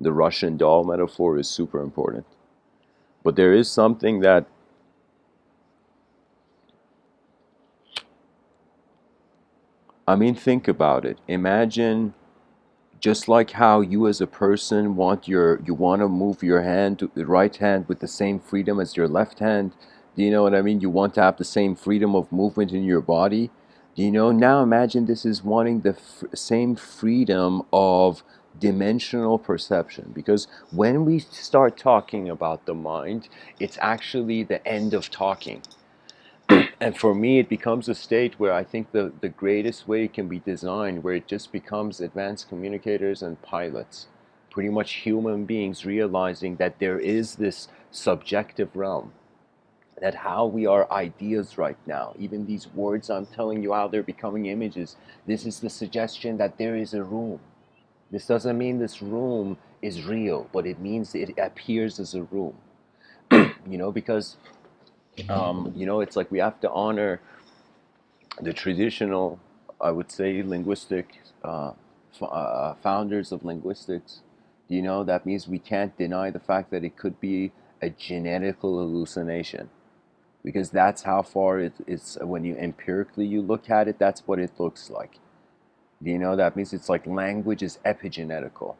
The Russian doll metaphor is super important. But there is something that, I mean, think about it. Imagine, just like how you as a person you want to move your hand, the right hand, with the same freedom as your left hand. Do you know what I mean? You want to have the same freedom of movement in your body. Do you know? Now imagine this is wanting the same freedom of dimensional perception, because when we start talking about the mind, it's actually the end of talking. And for me, it becomes a state where I think the greatest way it can be designed, where it just becomes advanced communicators and pilots, pretty much human beings realizing that there is this subjective realm, that how we are ideas right now, even these words I'm telling you, how they're becoming images, this is the suggestion that there is a room. This doesn't mean this room is real, but it means it appears as a room. Because it's like we have to honor the traditional, I would say, linguistic founders of linguistics. That means we can't deny the fact that it could be a genetical hallucination, because that's how far it's when you empirically you look at it, that's what it looks like. That means it's like language is epigenetical.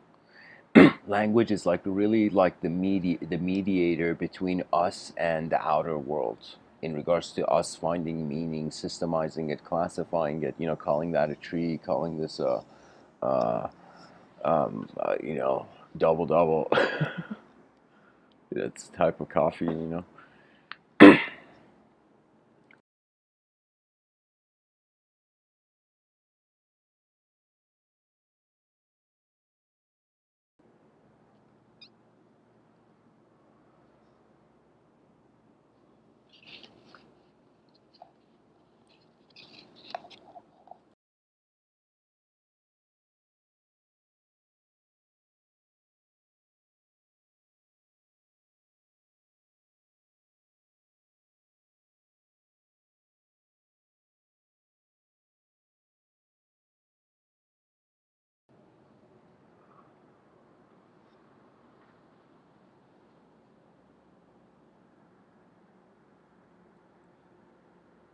Language is like really like the mediator between us and the outer world, in regards to us finding meaning, systemizing it, classifying it, calling that a tree, calling this a uh, you know double double. That's type of coffee.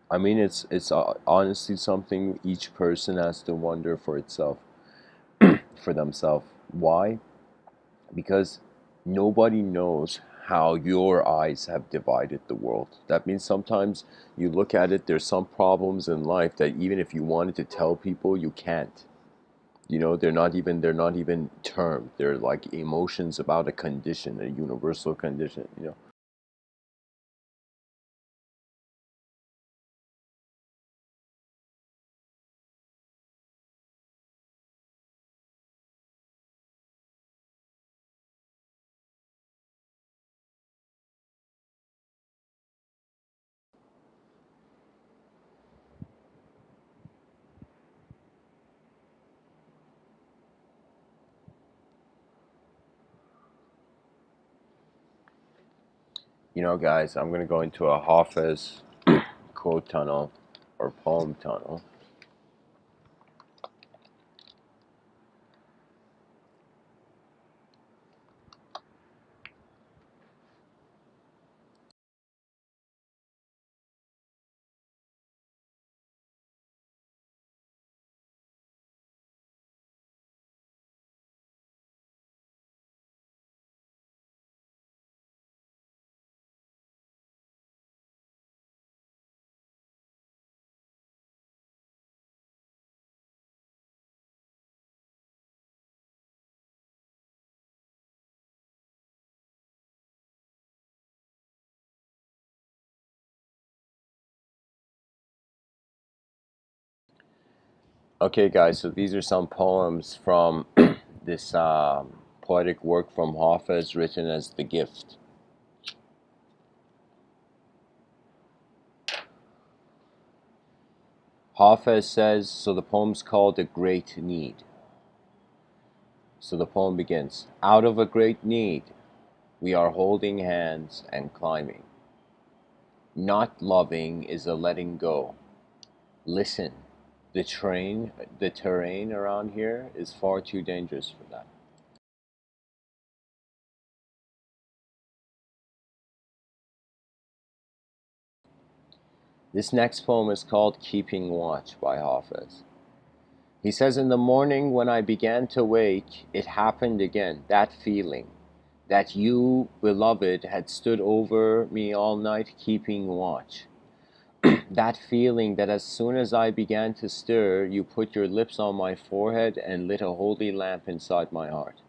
I mean, it's honestly something each person has to wonder for itself, for themselves. Why? Because nobody knows how your eyes have divided the world. That means sometimes you look at it, there's some problems in life that even if you wanted to tell people, you can't. They're not even termed. They're like emotions about a condition, a universal condition. Guys, I'm gonna go into a Hafez quote tunnel or poem tunnel. Okay, guys, so these are some poems from this poetic work from Hafez written as The Gift. Hafez says, so the poem's called A Great Need. So the poem begins, out of a great need, we are holding hands and climbing. Not loving is a letting go. Listen, the terrain around here is far too dangerous for that. This next poem is called Keeping Watch by Hafez. He says, in the morning when I began to wake, it happened again, that feeling, that you, beloved, had stood over me all night keeping watch. That feeling that as soon as I began to stir, you put your lips on my forehead and lit a holy lamp inside my heart.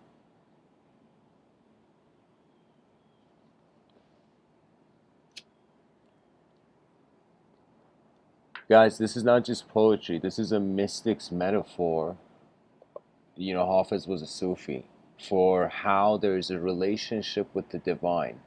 Guys, this is not just poetry, this is a mystic's metaphor. You know, Hafiz was a Sufi, for how there's a relationship with the divine.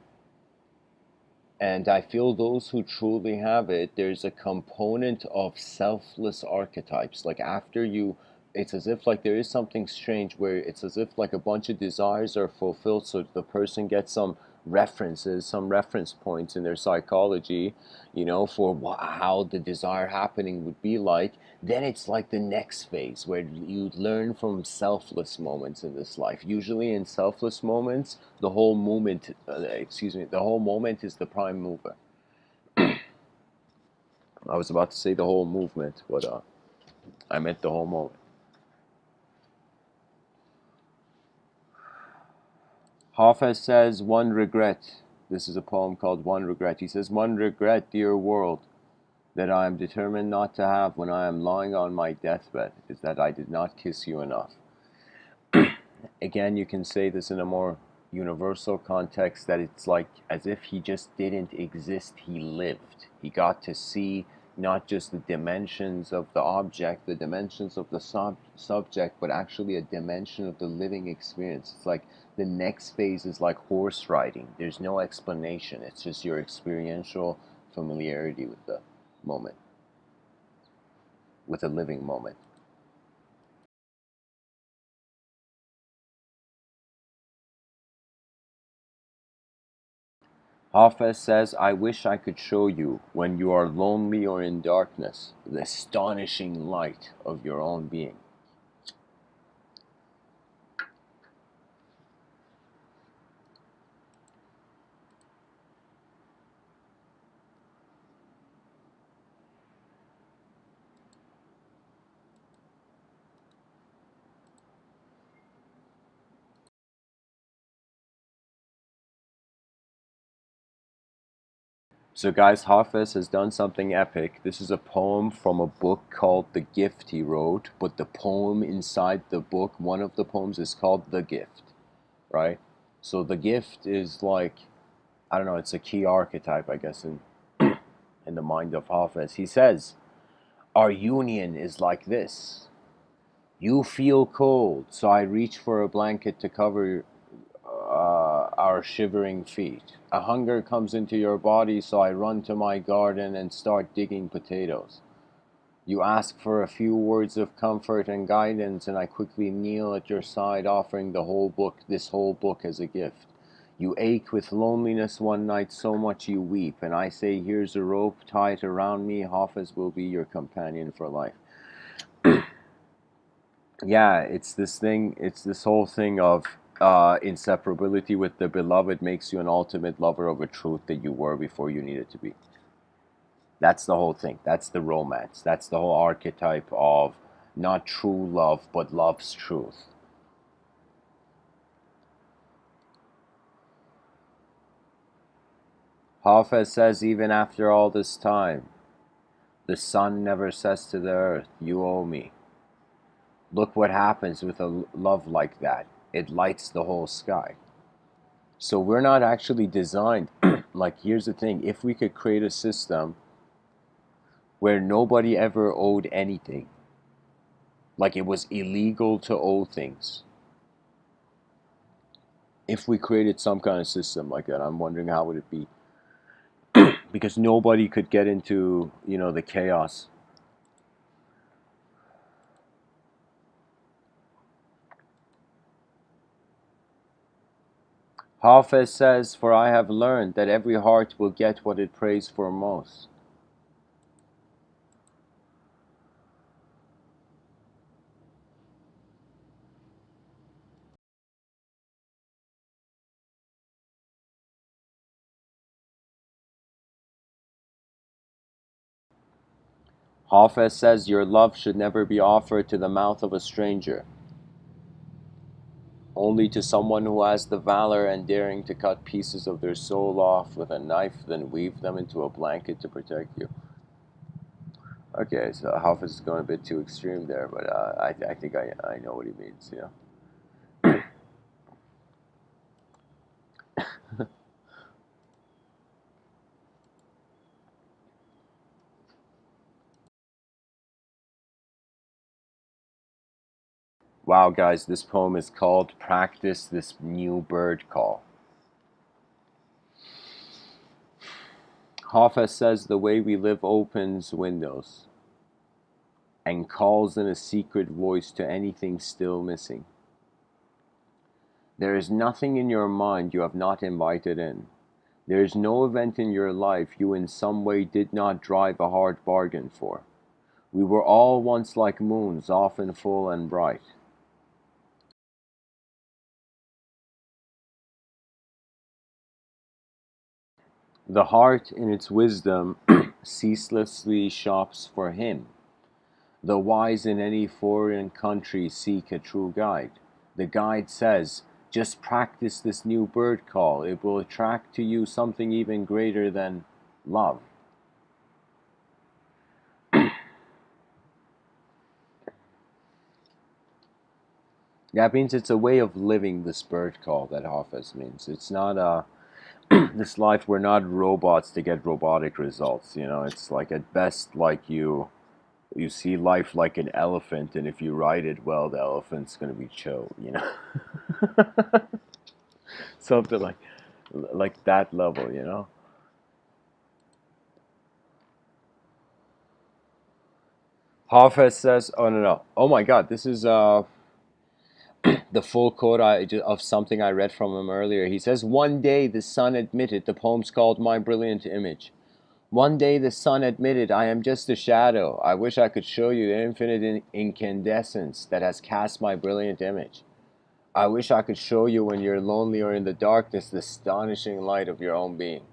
And I feel those who truly have it, there's a component of selfless archetypes. Like after you, it's as if like there is something strange where it's as if like a bunch of desires are fulfilled, so the person gets some references, some reference points in their psychology, you know, for how the desire happening would be like. Then it's like the next phase where you learn from selfless moments in this life. Usually in selfless moments, the whole moment, the whole moment is the prime mover. I was about to say the whole movement, but I meant the whole moment. Hafez says, one regret. This is a poem called One Regret. He says, one regret, dear world, that I am determined not to have when I am lying on my deathbed is that I did not kiss you enough. Again, you can say this in a more universal context, that it's like as if he just didn't exist, he lived. He got to see not just the dimensions of the object, the dimensions of the subject, but actually a dimension of the living experience. It's like the next phase is like horse riding. There's no explanation. It's just your experiential familiarity with the moment, with a living moment. Hafez says, I wish I could show you, when you are lonely or in darkness, the astonishing light of your own being. So guys, Hafez has done something epic. This is a poem from a book called The Gift he wrote, but the poem inside the book, one of the poems is called The Gift, right? So the gift is like, I don't know, it's a key archetype, I guess, in the mind of Hafez. He says, our union is like this. You feel cold, so I reach for a blanket to cover our shivering feet. A hunger comes into your body, so I run to my garden and start digging potatoes. You ask for a few words of comfort and guidance, and I quickly kneel at your side, offering this whole book as a gift. You ache with loneliness one night, so much you weep, and I say, here's a rope, tie it around me, Hafiz will be your companion for life. Yeah, it's this whole thing of inseparability with the beloved makes you an ultimate lover of a truth that you were before you needed to be. That's the whole thing. That's the romance. That's the whole archetype of not true love, but love's truth. Hafez says, even after all this time, the sun never says to the earth, you owe me. Look what happens with a love like that. It lights the whole sky. So we're not actually designed, like here's the thing, if we could create a system where nobody ever owed anything, Like it was illegal to owe things. If we created some kind of system like that, I'm wondering how would it be? Because nobody could get into, the chaos. Hafez says, "For I have learned that every heart will get what it prays for most." Hafez says, "Your love should never be offered to the mouth of a stranger, only to someone who has the valor and daring to cut pieces of their soul off with a knife, then weave them into a blanket to protect you." Okay, so Hafez is going a bit too extreme there, but I think I know what he means, Wow, guys, this poem is called "Practice This New Bird Call." Hafez says, "The way we live opens windows and calls in a secret voice to anything still missing. There is nothing in your mind you have not invited in. There is no event in your life you in some way did not drive a hard bargain for. We were all once like moons, often full and bright." The heart in its wisdom ceaselessly shops for him. The wise in any foreign country seek a true guide. The guide says, "Just practice this new bird call. It will attract to you something even greater than love." That means it's a way of living, this bird call that Hafez means. It's not this life, we're not robots to get robotic results. It's like at best like you see life like an elephant, and if you ride it well, the elephant's gonna be chill. Something like that level. Hafez says, "Oh no no, oh my God, this is the full quote of something I read from him earlier." He says, "One day the sun admitted," the poem's called "My Brilliant Image." "One day the sun admitted, I am just a shadow. I wish I could show you the infinite incandescence that has cast my brilliant image. I wish I could show you when you're lonely or in the darkness the astonishing light of your own being."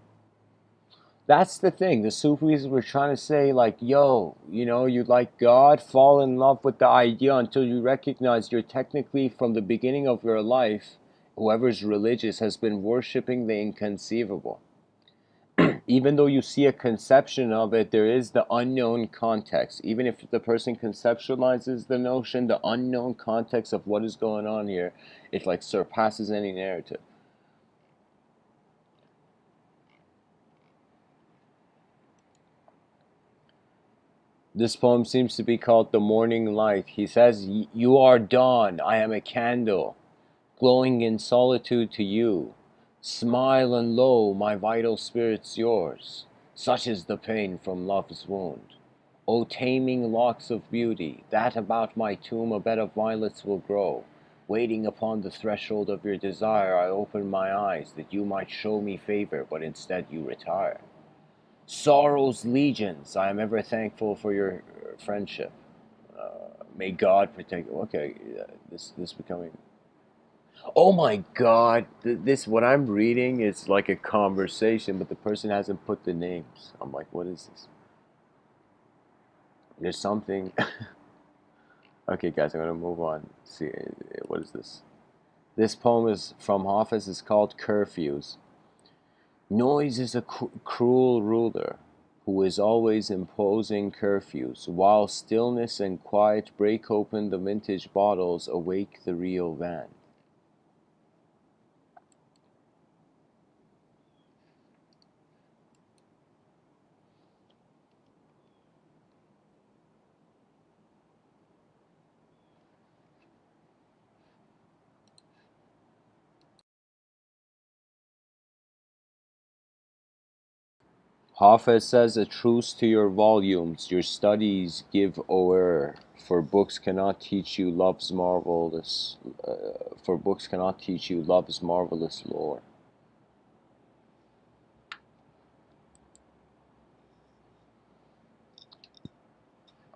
That's the thing. The Sufis were trying to say, like, yo, you like God, fall in love with the idea until you recognize you're technically, from the beginning of your life, whoever's religious has been worshipping the inconceivable. Even though you see a conception of it, there is the unknown context. Even if the person conceptualizes the notion, the unknown context of what is going on here, it like surpasses any narrative. This poem seems to be called "The Morning Light." He says, "You are dawn, I am a candle, glowing in solitude to you. Smile and lo, my vital spirit's yours. Such is the pain from love's wound. O taming locks of beauty, that about my tomb a bed of violets will grow. Waiting upon the threshold of your desire, I open my eyes that you might show me favor, but instead you retire. Sorrow's legions, I am ever thankful for your friendship. May God protect." Okay, this becoming. Oh my God! This what I'm reading is like a conversation, but the person hasn't put the names. I'm like, what is this? There's something. Okay, guys, I'm gonna move on. See, what is this? This poem is from Hafez. It's called "Curfews." Noise is a cruel ruler who is always imposing curfews, while stillness and quiet break open the vintage bottles, awake the real van. Hafez says, a truce to your volumes, your studies give o'er, for books cannot teach you love's marvelous, lore.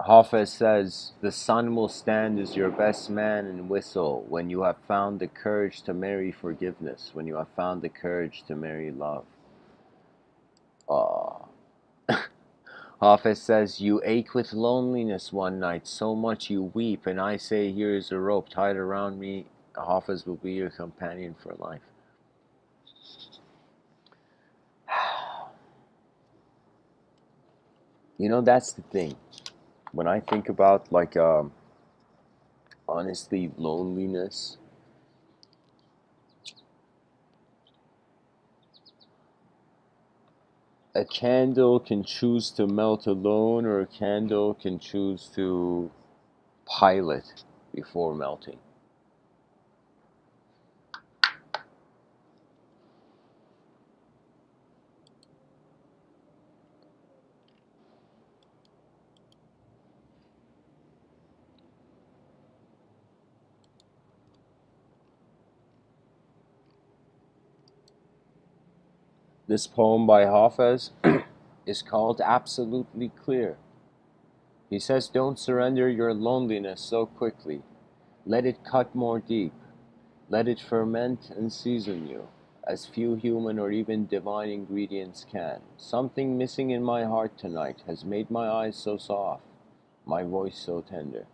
Hafez says, the sun will stand as your best man and whistle when you have found the courage to marry forgiveness, when you have found the courage to marry love. Hafez says, you ache with loneliness one night, so much you weep, and I say, here is a rope tied around me. Hafez will be your companion for life. You know, that's the thing. When I think about, like, honestly, loneliness, a candle can choose to melt alone, or a candle can choose to pilot before melting. This poem by Hafez is called Absolutely Clear. He says, don't surrender your loneliness so quickly. Let it cut more deep. Let it ferment and season you, as few human or even divine ingredients can. Something missing in my heart tonight has made my eyes so soft, my voice so tender,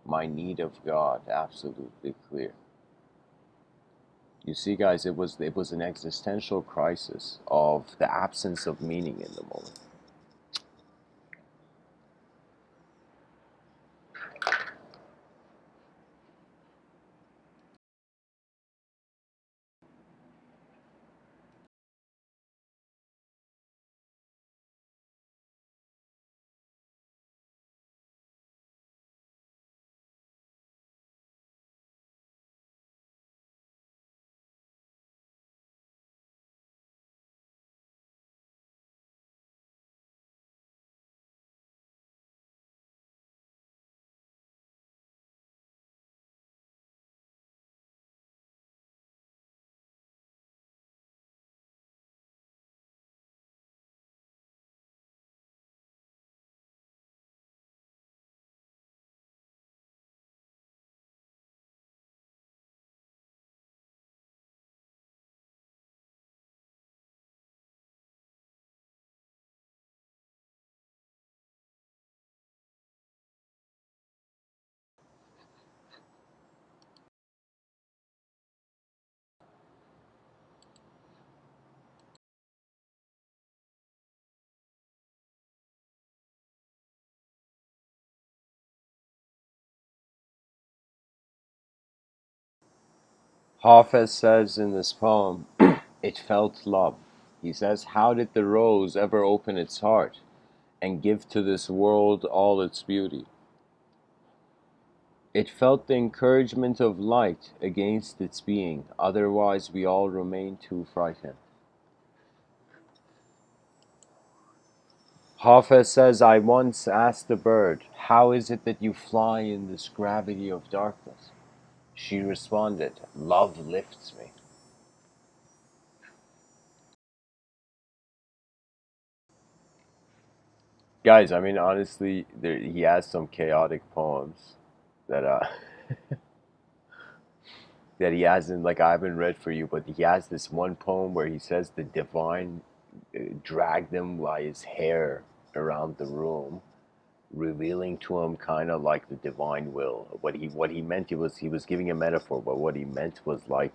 my need of God absolutely clear. You see, guys, it was an existential crisis of the absence of meaning in the moment. Hafez says in this poem, it felt love. He says, how did the rose ever open its heart and give to this world all its beauty? It felt the encouragement of light against its being, otherwise we all remain too frightened. Hafez says, I once asked a bird, how is it that you fly in this gravity of darkness? She responded, love lifts me. Guys, I mean, honestly, he has some chaotic poems that that he hasn't, like, I haven't read for you, but he has this one poem where he says the divine dragged him by his hair around the room, revealing to him kind of like the divine will. What he meant, he was giving a metaphor, but what he meant was like,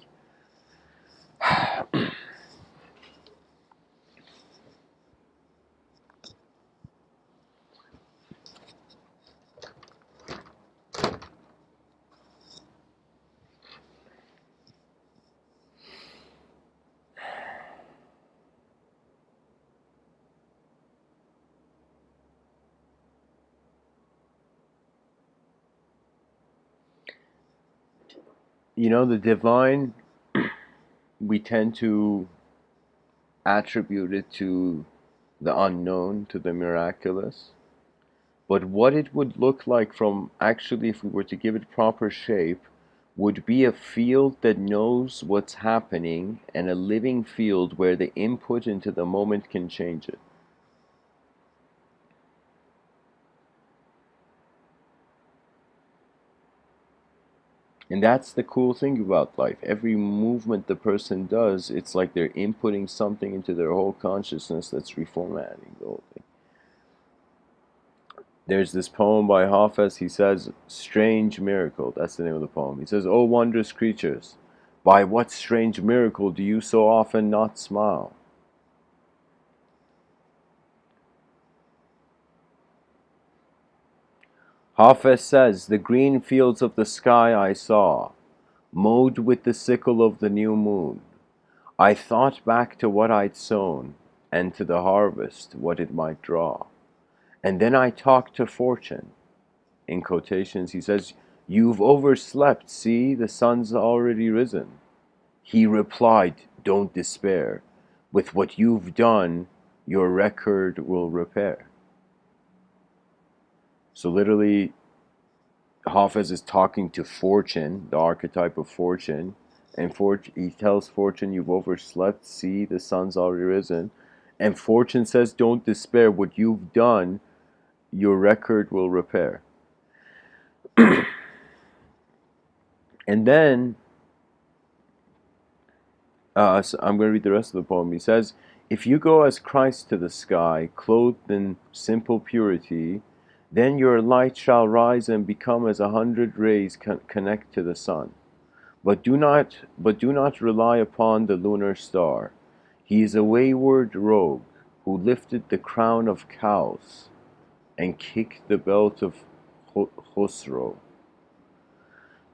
you know, the divine, we tend to attribute it to the unknown to the miraculous. But what it would look like from actually, if we were to give it proper shape, would be a field that knows what's happening and a living field where the input into the moment can change it. And that's the cool thing about life. Every movement the person does, it's like they're inputting something into their whole consciousness that's reformatting the whole thing. There's this poem by Hafez. He says, "Strange miracle." That's the name of the poem. He says, "O wondrous creatures, by what strange miracle do you so often not smile?" Hafez says, "The green fields of the sky I saw, mowed with the sickle of the new moon. I thought back to what I'd sown, and to the harvest, what it might draw. And then I talked to fortune." In quotations, he says, "You've overslept, see, the sun's already risen." He replied, "Don't despair. With what you've done, your record will repair." So literally, Hafez is talking to Fortune, the archetype of Fortune, and he tells Fortune, "You've overslept. See, the sun's already risen." And Fortune says, "Don't despair. What you've done, your record will repair." And then so I'm going to read the rest of the poem. He says, "If you go as Christ to the sky, clothed in simple purity, then your light shall rise and become as 100 rays connect to the sun. But do not rely upon the lunar star. He is a wayward rogue who lifted the crown of cows and kicked the belt of Khosrow.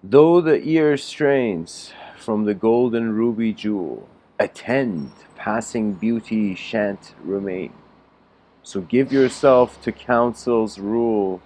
Though the ear strains from the golden ruby jewel, attend, passing beauty shan't remain. So give yourself to counsel's rule."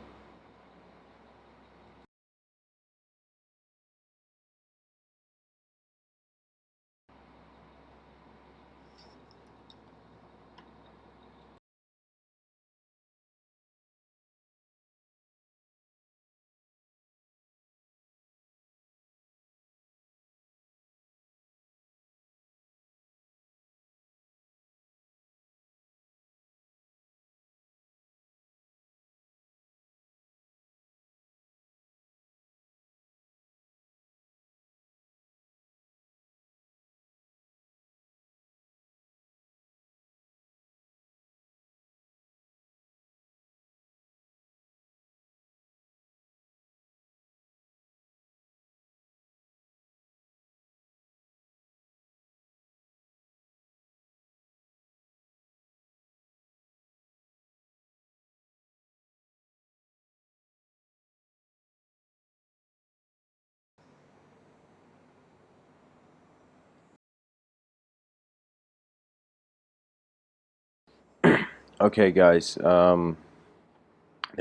Okay, guys, there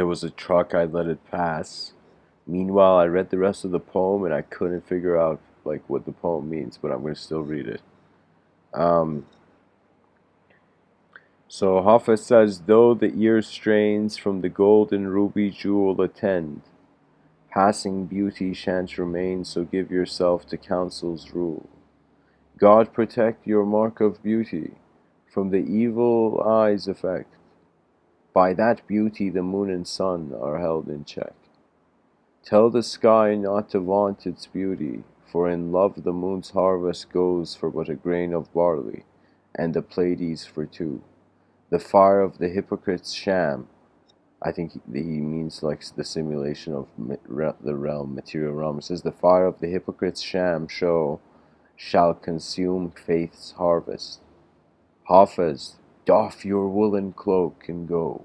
was a truck, I let it pass. Meanwhile, I read the rest of the poem and I couldn't figure out like what the poem means, but I'm going to still read it. Um, so Hafez says, "Though the ear strains from the gold and ruby jewel attend, passing beauty shan't remain, so give yourself to counsel's rule. God protect your mark of beauty from the evil eye's effect. By that beauty the moon and sun are held in check. Tell the sky not to vaunt its beauty, for in love the moon's harvest goes for but a grain of barley, and the Pleiades for two. The fire of the hypocrite's sham," I think he means like the simulation of the realm, material realm. It says, "The fire of the hypocrite's sham show shall consume faith's harvest. Hafiz, doff your woolen cloak and go."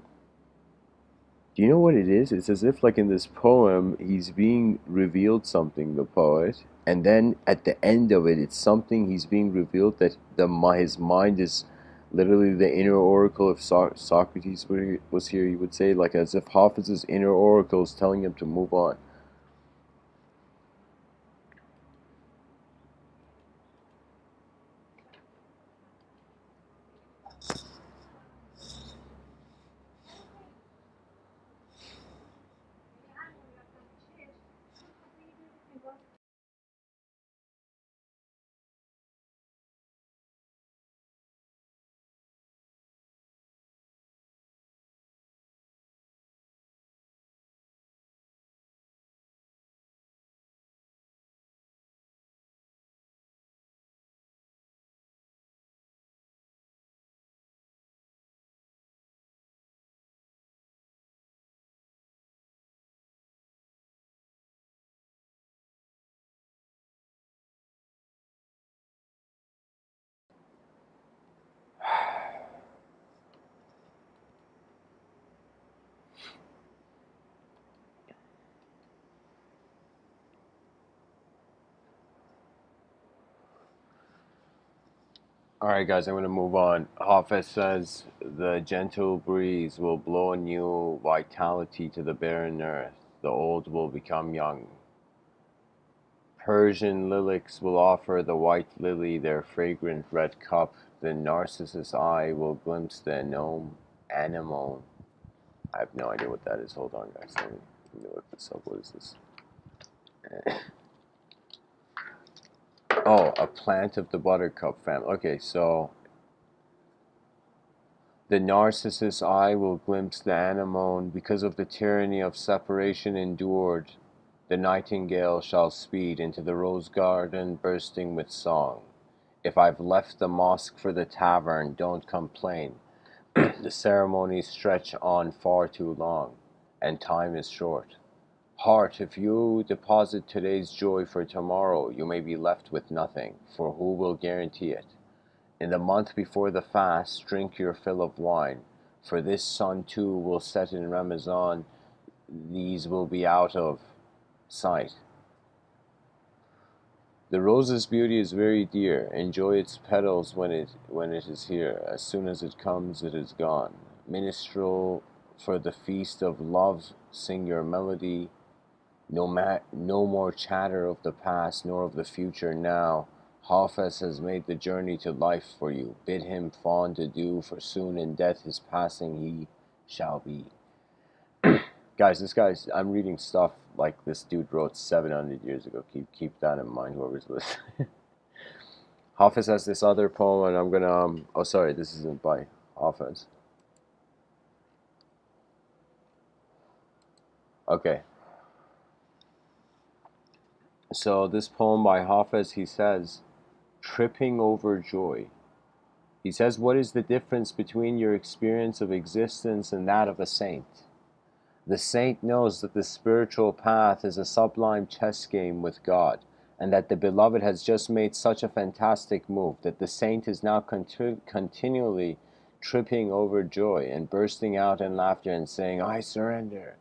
Do you know what it is? It's as if, like in this poem, he's being revealed something, the poet, and then at the end of it, it's something he's being revealed that his mind is literally the inner oracle. If Socrates was here, he would say, like, as if Hafiz's inner oracle is telling him to move on. Alright, guys, I'm going to move on. Hafez says, the gentle breeze will blow new vitality to the barren earth. The old will become young. Persian lilacs will offer the white lily their fragrant red cup. The narcissus eye will glimpse the anemone. I have no idea what that is. Hold on, guys. Let me look this up. What is this? Oh, a plant of the buttercup family. Okay, so the narcissus eye will glimpse the anemone. Because of the tyranny of separation endured, the nightingale shall speed into the rose garden bursting with song. If I've left the mosque for the tavern, don't complain. The ceremonies stretch on far too long, and time is short. Heart, if you deposit today's joy for tomorrow, you may be left with nothing, for who will guarantee it? In the month before the fast, drink your fill of wine, for this sun too will set in Ramazan. These will be out of sight. The rose's beauty is very dear. Enjoy its petals when it is here. As soon as it comes, it is gone. Minstrel, for the feast of love, sing your melody. No more chatter of the past nor of the future now. Hafez has made the journey to life for you. Bid him fond adieu, for soon in death his passing he shall be. Guys, I'm reading stuff like this dude wrote 700 years ago. Keep that in mind, whoever's listening. Hafez has this other poem, and I'm gonna, oh sorry, this isn't by Hafez. Okay. So this poem by Hafez, he says, tripping over joy. He says, what is the difference between your experience of existence and that of a saint? The saint knows that the spiritual path is a sublime chess game with God, and that the beloved has just made such a fantastic move that the saint is now continually tripping over joy and bursting out in laughter and saying, I surrender.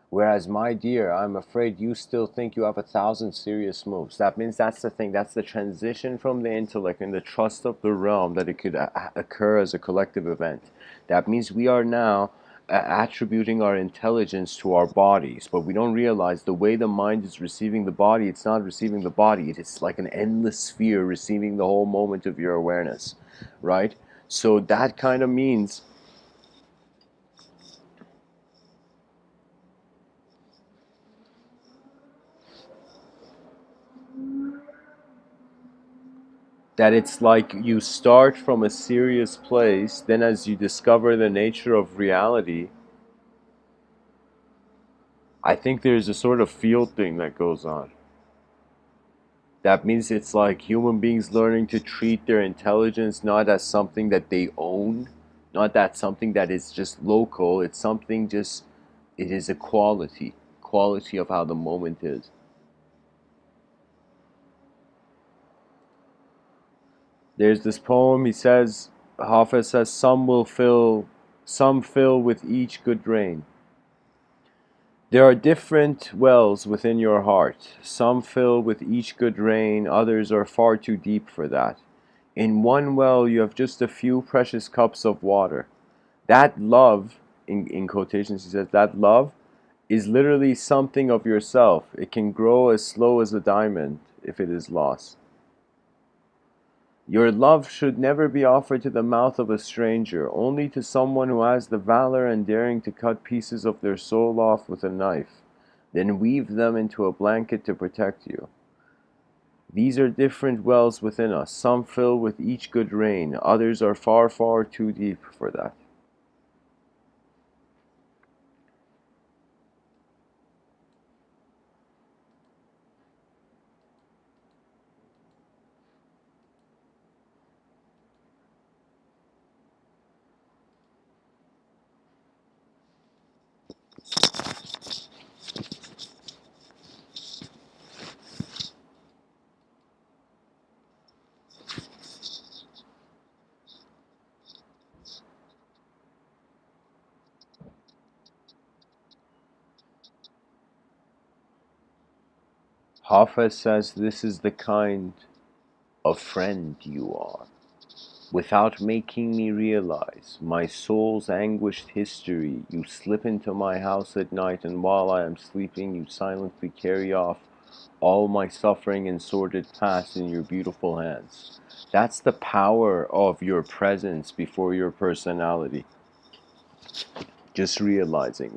Whereas, my dear, I'm afraid you still think you have 1,000 serious moves. That means that's the thing. That's the transition from the intellect and the trust of the realm that it could occur as a collective event. That means we are now attributing our intelligence to our bodies, but we don't realize the way the mind is receiving the body, it's not receiving the body. It is like an endless sphere receiving the whole moment of your awareness, right? So that kind of means that it's like you start from a serious place, then as you discover the nature of reality, I think there's a sort of field thing that goes on. That means it's like human beings learning to treat their intelligence not as something that they own, not that something that is just local, it's something just, it is a quality of how the moment is. There's this poem, he says, Hafez says, some fill with each good rain. There are different wells within your heart. Some fill with each good rain, others are far too deep for that. In one well you have just a few precious cups of water. That love, in quotations he says, that love is literally something of yourself. It can grow as slow as a diamond if it is lost. Your love should never be offered to the mouth of a stranger, only to someone who has the valor and daring to cut pieces of their soul off with a knife, then weave them into a blanket to protect you. These are different wells within us. Some fill with each good rain, others are far, far too deep for that. Hafez says this is the kind of friend you are. Without making me realize my soul's anguished history, you slip into my house at night, and while I am sleeping, you silently carry off all my suffering and sordid past in your beautiful hands. That's the power of your presence before your personality. Just realizing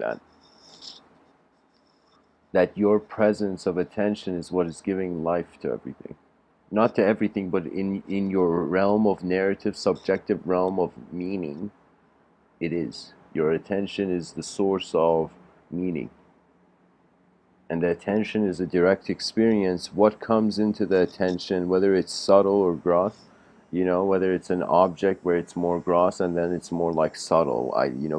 that your presence of attention is what is giving life to everything. Not to everything, but in your realm of narrative, subjective realm of meaning, it is. Your attention is the source of meaning. And the attention is a direct experience. What comes into the attention, whether it's subtle or gross, whether it's an object where it's more gross and then it's more like subtle.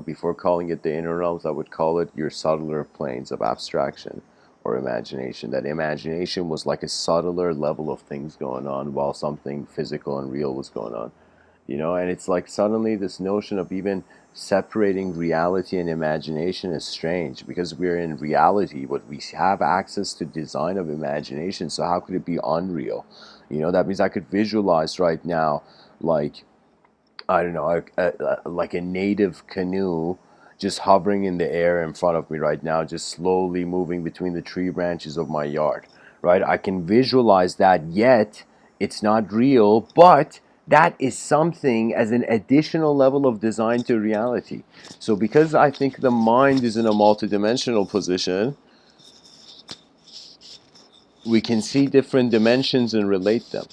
Before calling it the inner realms, I would call it your subtler planes of abstraction or imagination. That imagination was like a subtler level of things going on while something physical and real was going on. And it's like suddenly this notion of even separating reality and imagination is strange because we're in reality, but we have access to design of imagination, so how could it be unreal? That means I could visualize right now, like, I don't know, like a native canoe just hovering in the air in front of me right now, just slowly moving between the tree branches of my yard, right? I can visualize that, yet it's not real, but that is something as an additional level of design to reality. So because I think the mind is in a multidimensional position, we can see different dimensions and relate them.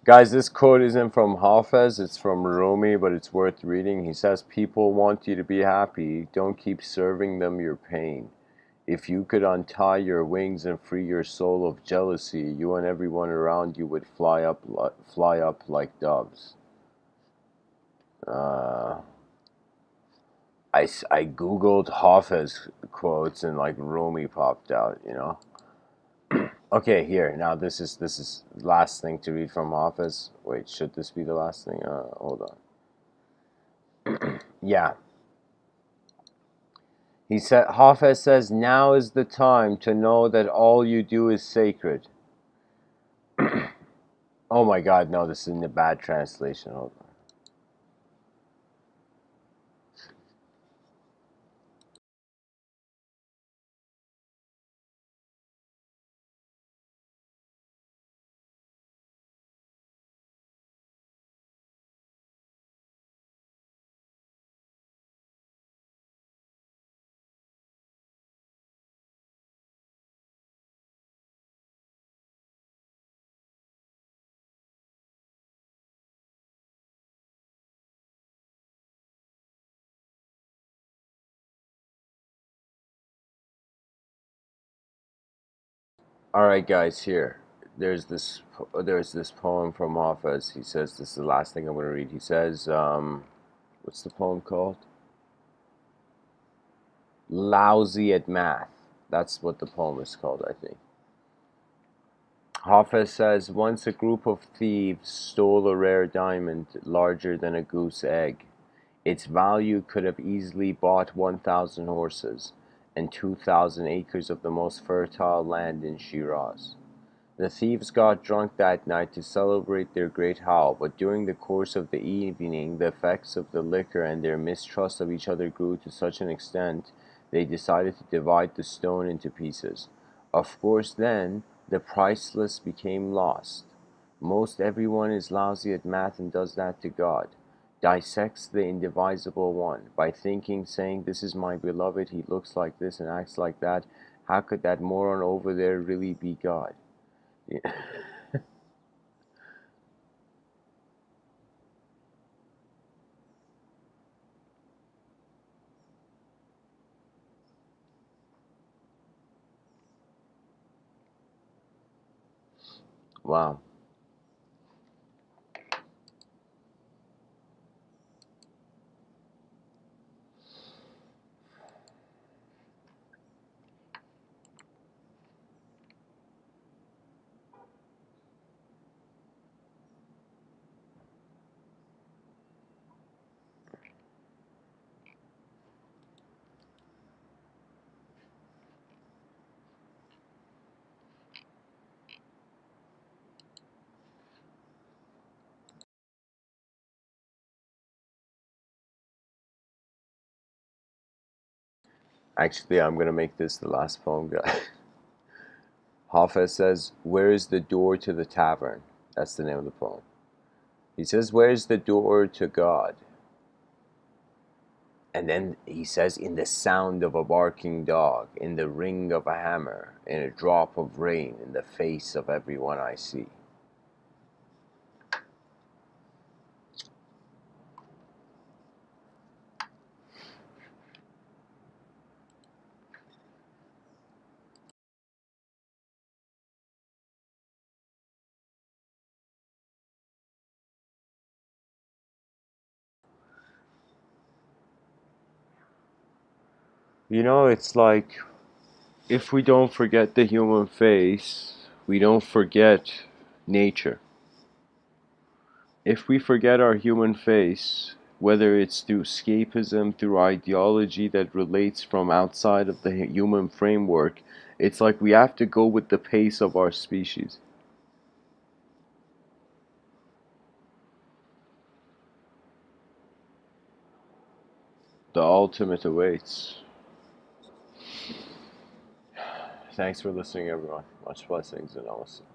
Guys, this quote isn't from Hafez, it's from Rumi, but it's worth reading. He says, people want you to be happy. Don't keep serving them your pain. If you could untie your wings and free your soul of jealousy, you and everyone around you would fly up like doves. Uh, I googled Hafez quotes and like Rumi popped out. Okay, here now. This is last thing to read from Hafez. Wait, should this be the last thing? Hold on. Yeah, he said. Hafez says, "Now is the time to know that all you do is sacred." Oh my God, no, this is in the bad translation. Hold on. All right, guys, here. there's this poem from Hafez. He says, this is the last thing I'm going to read. He says, what's the poem called? Lousy at math. That's what the poem is called, I think. Hafez says, once a group of thieves stole a rare diamond larger than a goose egg. Its value could have easily bought 1,000 horses and 2,000 acres of the most fertile land in Shiraz. The thieves got drunk that night to celebrate their great haul, but during the course of the evening the effects of the liquor and their mistrust of each other grew to such an extent they decided to divide the stone into pieces. Of course then the priceless became lost. Most everyone is lousy at math and does that to God. Dissects the indivisible one by thinking, saying, this is my beloved, he looks like this and acts like that. How could that moron over there really be God? Yeah. Wow. Actually, I'm gonna make this the last poem, guys. Hafez says, where is the door to the tavern? That's the name of the poem. He says, where is the door to God? And then he says, in the sound of a barking dog, in the ring of a hammer, in a drop of rain, in the face of everyone I see. You know, it's like, if we don't forget the human face, we don't forget nature. If we forget our human face, whether it's through escapism, through ideology that relates from outside of the human framework, it's like we have to go with the pace of our species. The ultimate awaits. Thanks for listening, everyone. Much blessings and awesome.